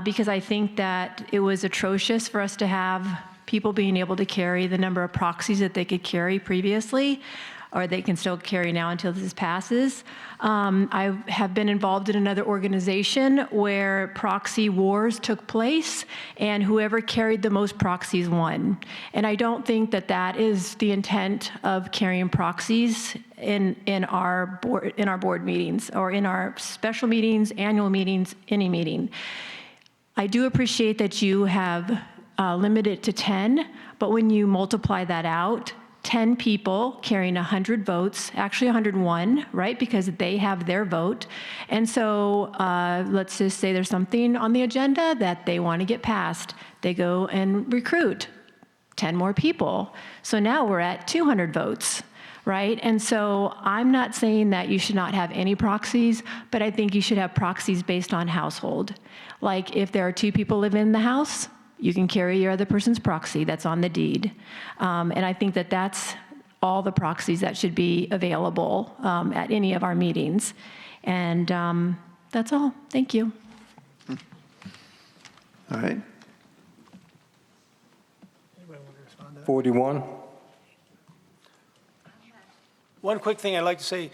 because I think that it was atrocious for us to have people being able to carry the number of proxies that they could carry previously, or they can still carry now until this passes. I have been involved in another organization where proxy wars took place, and whoever carried the most proxies won. And I don't think that that is the intent of carrying proxies in our board meetings, or in our special meetings, annual meetings, any meeting. I do appreciate that you have limited it to 10, but when you multiply that out, 10 people carrying 100 votes, actually 101, right? Because they have their vote. And so let's just say there's something on the agenda that they want to get passed. They go and recruit 10 more people. So now we're at 200 votes, right? And so I'm not saying that you should not have any proxies, but I think you should have proxies based on household. Like if there are 2 people living in the house, you can carry your other person's proxy that's on the deed. And I think that that's all the proxies that should be available at any of our meetings. And that's all. Thank you.
All right.
41.
One quick thing I'd like to say,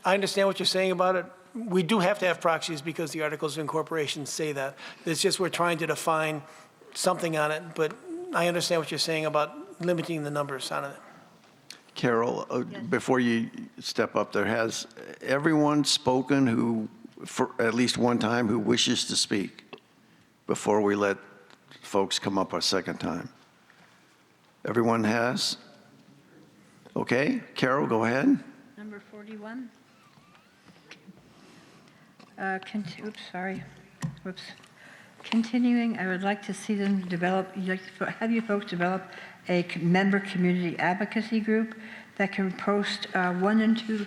I understand what you're saying about it. We do have to have proxies because the Articles of Incorporation say that. It's just we're trying to define something on it, but I understand what you're saying about limiting the numbers on it.
Carol, before you step up there, has everyone spoken who, for at least one time, who wishes to speak before we let folks come up a second time? Everyone has? Okay, Carol, go ahead.
Number 41. Oops, sorry. Whoops. Continuing, I would like to see them have you folks develop a member community advocacy group that can post 1 and 2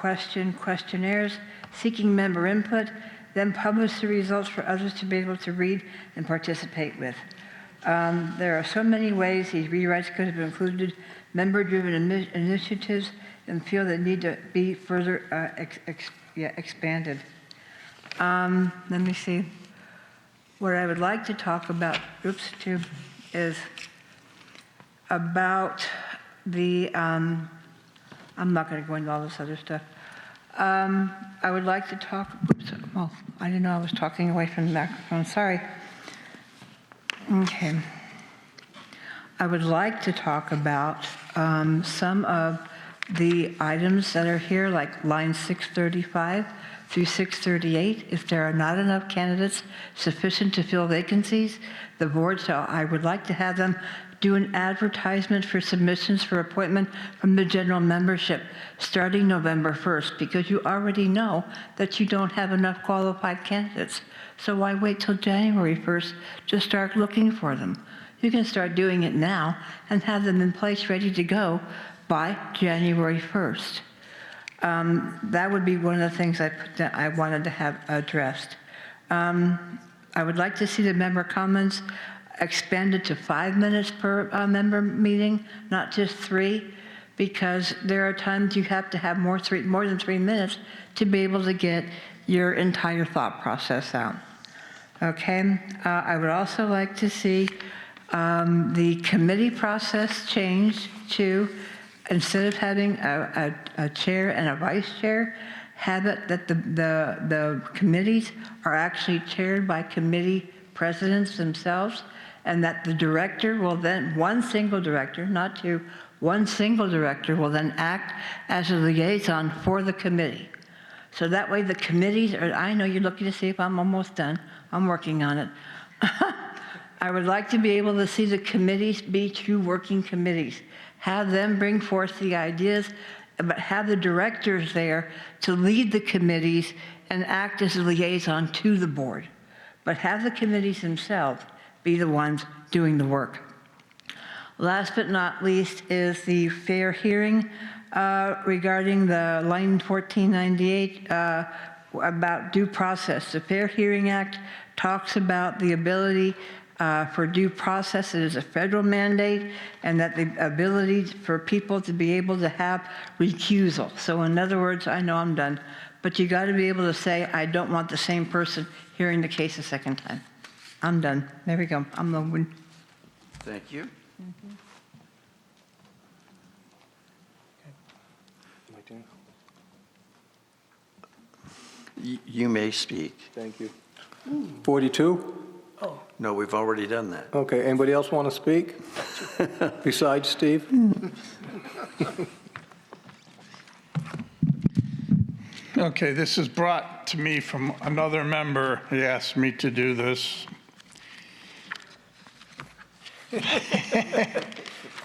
questionnaires seeking member input, then publish the results for others to be able to read and participate with. There are so many ways these rewrites could have included member-driven initiatives and feel they need to be further expanded. Let me see. What I would like to talk about, is about the, I'm not going to go into all this other stuff. I would like to talk, I didn't know I was talking away from the microphone, sorry. Okay. I would like to talk about some of the items that are here, like line 635 through 638. If there are not enough candidates sufficient to fill vacancies, the board shall, I would like to have them do an advertisement for submissions for appointment from the general membership starting November 1st, because you already know that you don't have enough qualified candidates. So why wait till January 1st to start looking for them? You can start doing it now and have them in place ready to go by January 1st. That would be one of the things I wanted to have addressed. I would like to see the member comments expanded to 5 minutes per member meeting, not just 3, because there are times you have to have more than 3 minutes to be able to get your entire thought process out. Okay, I would also like to see the committee process changed to, instead of having a chair and a vice chair, have it that the committees are actually chaired by committee presidents themselves, and that the director will then, one single director, not two, one single director will then act as a liaison for the committee. So that way the committees are, I know you're looking to see if I'm almost done. I'm working on it. I would like to be able to see the committees be true working committees. Have them bring forth the ideas, but have the directors there to lead the committees and act as a liaison to the board. But have the committees themselves be the ones doing the work. Last but not least is the fair hearing regarding the line 1498 about due process. The Fair Hearing Act talks about the ability for due process. It is a federal mandate, and that the ability for people to be able to have recusal. So in other words, I know I'm done, but you got to be able to say, I don't want the same person hearing the case a second time. I'm done. There we go. I'm moving.
Thank you. You may speak.
Thank you. 42?
No, we've already done that.
Okay, anybody else want to speak besides Steve?
Okay, this is brought to me from another member. He asked me to do this.
There's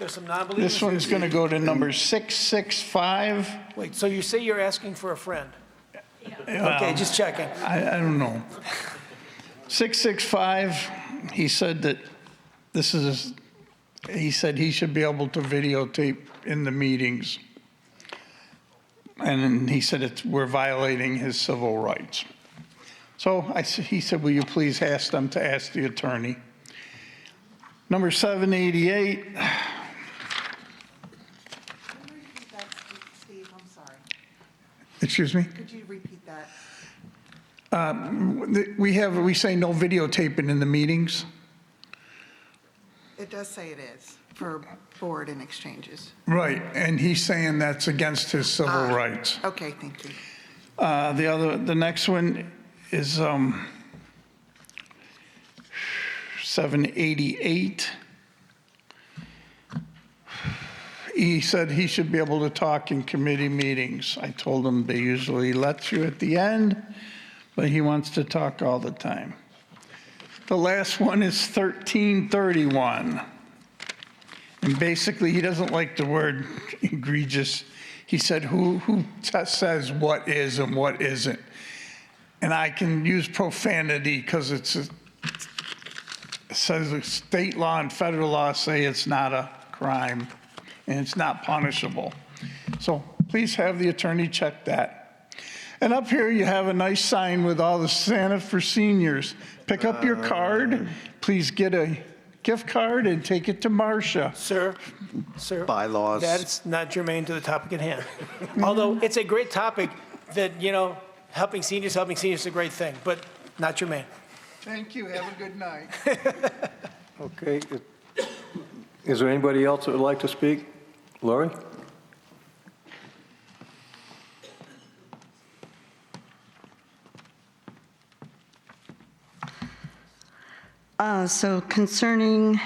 some non-believers.
This one's going to go to number 665.
Wait, so you say you're asking for a friend? Okay, just checking.
I don't know. 665, he said that he said he should be able to videotape in the meetings. And he said we're violating his civil rights. So he said, will you please ask them to ask the attorney? Number 788.
Steve, I'm sorry.
Excuse me?
Could you repeat that?
We say no videotaping in the meetings.
It does say it is for board and exchanges.
Right, and he's saying that's against his civil rights.
Okay, thank you.
The next one is 788. He said he should be able to talk in committee meetings. I told him they usually let you at the end, but he wants to talk all the time. The last one is 1331. And basically, he doesn't like the word egregious. He said, who says what is and what isn't? And I can use profanity because it says state law and federal law say it's not a crime and it's not punishable. So please have the attorney check that. And up here you have a nice sign with all the Santa for seniors. Pick up your card. Please get a gift card and take it to Marcia.
Sir,
Bylaws.
That's not germane to the topic at hand. Although it's a great topic that, helping seniors is a great thing, but not germane.
Thank you. Have a good night.
Okay. Is there anybody else that would like to speak? Lori?
So concerning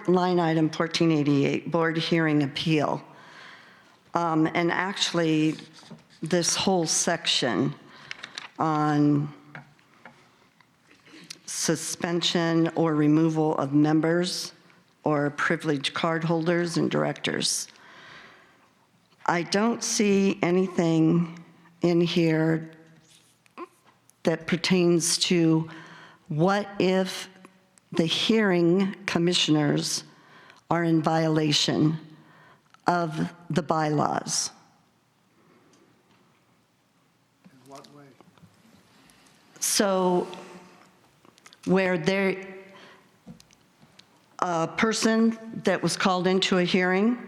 line item 1488, board hearing appeal. And actually, this whole section on suspension or removal of members or privileged card holders and directors. I don't see anything in here that pertains to what if the hearing commissioners are in violation of the bylaws.
In what way?
So where a person that was called into a hearing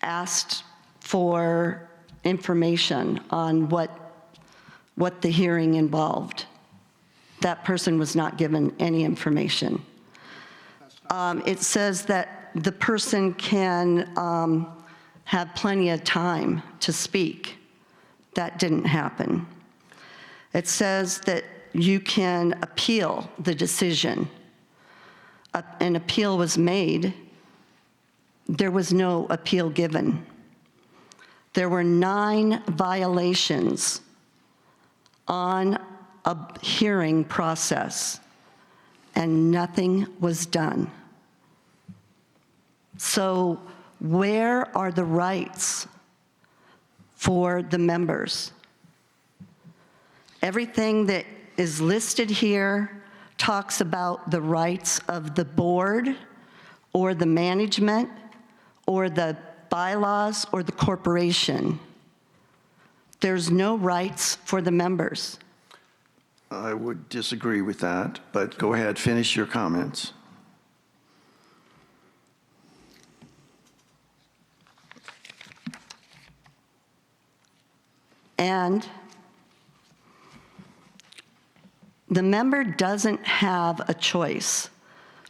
asked for information on what the hearing involved. That person was not given any information. It says that the person can have plenty of time to speak. That didn't happen. It says that you can appeal the decision. An appeal was made. There was no appeal given. There were 9 violations on a hearing process, and nothing was done. So where are the rights for the members? Everything that is listed here talks about the rights of the board or the management or the bylaws or the corporation. There's no rights for the members.
I would disagree with that, but go ahead, finish your comments.
And the member doesn't have a choice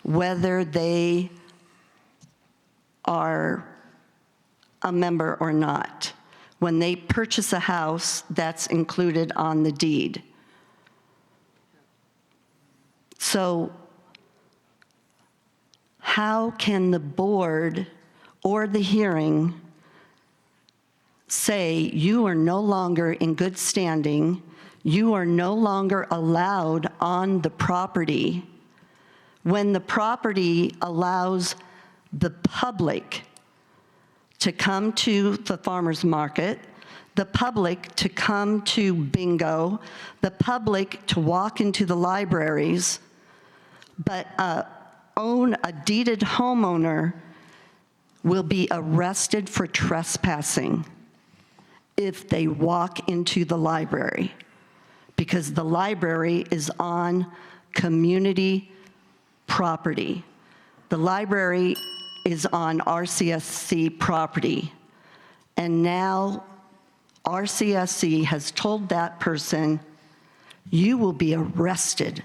whether they are a member or not. When they purchase a house, that's included on the deed. So how can the board or the hearing say you are no longer in good standing, you are no longer allowed on the property, when the property allows the public to come to the farmer's market, the public to come to bingo, the public to walk into the libraries, but a deeded homeowner will be arrested for trespassing if they walk into the library, because the library is on community property. The library is on RCSC property, and now RCSC has told that person, you will be arrested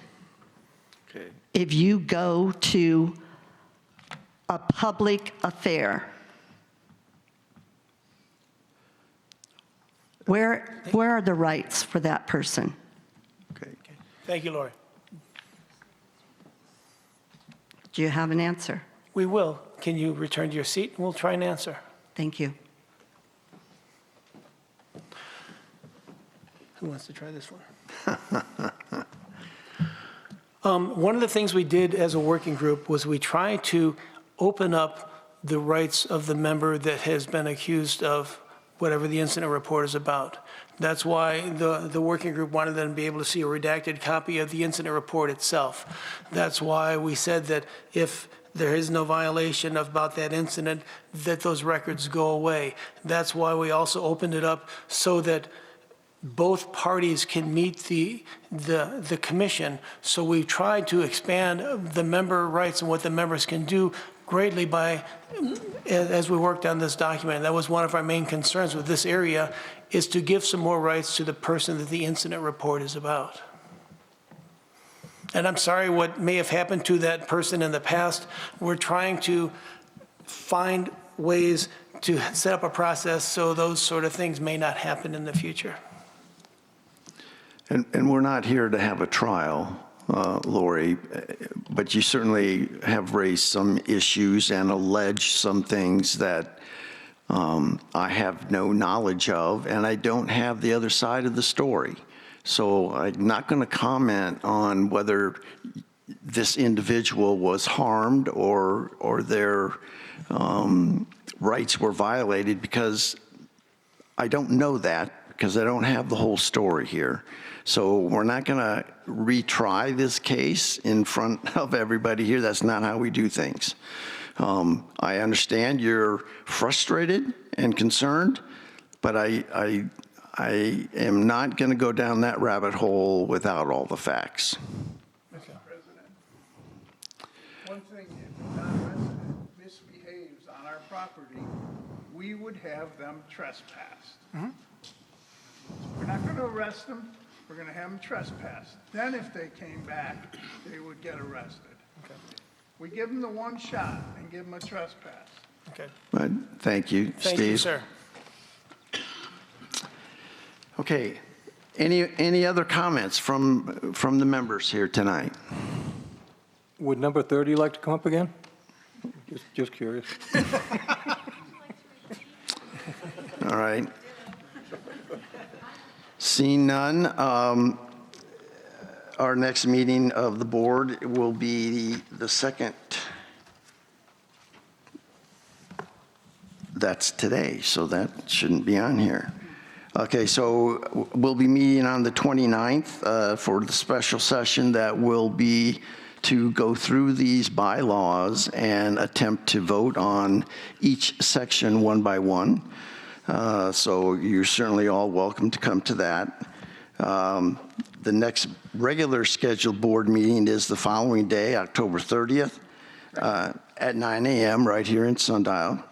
if you go to a public affair. Where are the rights for that person?
Okay.
Thank you, Lori.
Do you have an answer?
We will. Can you return to your seat, and we'll try and answer.
Thank you.
Who wants to try this one? One of the things we did as a working group was we tried to open up the rights of the member that has been accused of whatever the incident report is about. That's why the working group wanted them to be able to see a redacted copy of the incident report itself. That's why we said that if there is no violation about that incident, that those records go away. That's why we also opened it up so that both parties can meet the commission. So we've tried to expand the member rights and what the members can do greatly as we worked on this document. That was one of our main concerns with this area, is to give some more rights to the person that the incident report is about. And I'm sorry what may have happened to that person in the past. We're trying to find ways to set up a process so those sort of things may not happen in the future.
And we're not here to have a trial. Lori, but you certainly have raised some issues and alleged some things that I have no knowledge of, and I don't have the other side of the story. So I'm not going to comment on whether this individual was harmed or their rights were violated, because I don't know that, because I don't have the whole story here. So we're not going to retry this case in front of everybody here. That's not how we do things. I understand you're frustrated and concerned, but I am not going to go down that rabbit hole without all the facts.
Mr. President, one thing, if a non-resident misbehaves on our property, we would have them trespassed. We're not going to arrest them. We're going to have them trespassed. Then if they came back, they would get arrested. We give them the one shot and give them a trespass.
Okay.
But thank you, Steve.
Thank you, sir.
Okay. Any other comments from the members here tonight?
Would number 30 like to come up again? Just curious.
All right. Seeing none, our next meeting of the board will be the second. That's today, so that shouldn't be on here. Okay, so we'll be meeting on the 29th for the special session that will be to go through these bylaws and attempt to vote on each section one by one. So you're certainly all welcome to come to that. The next regular scheduled board meeting is the following day, October 30th, at 9 a.m. right here in Sundial.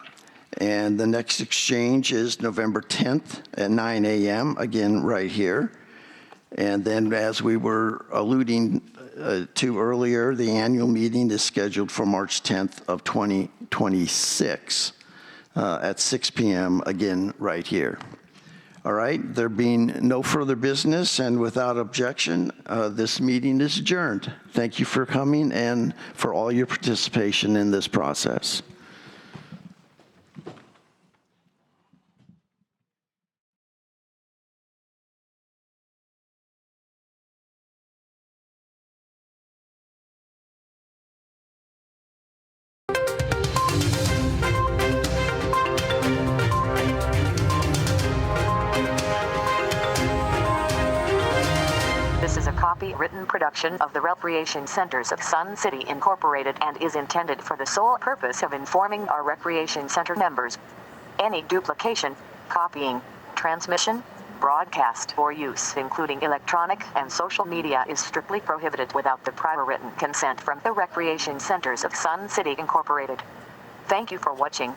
And the next exchange is November 10th at 9 a.m., again right here. And then, as we were alluding to earlier, the annual meeting is scheduled for March 10th of 2026 at 6 p.m., again right here. All right, there being no further business and without objection, this meeting is adjourned. Thank you for coming and for all your participation in this process.
This is a copyrighted production of the Recreation Centers of Sun City Incorporated and is intended for the sole purpose of informing our Recreation Center members. Any duplication, copying, transmission, broadcast, or use, including electronic and social media, is strictly prohibited without the prior written consent from the Recreation Centers of Sun City Incorporated. Thank you for watching.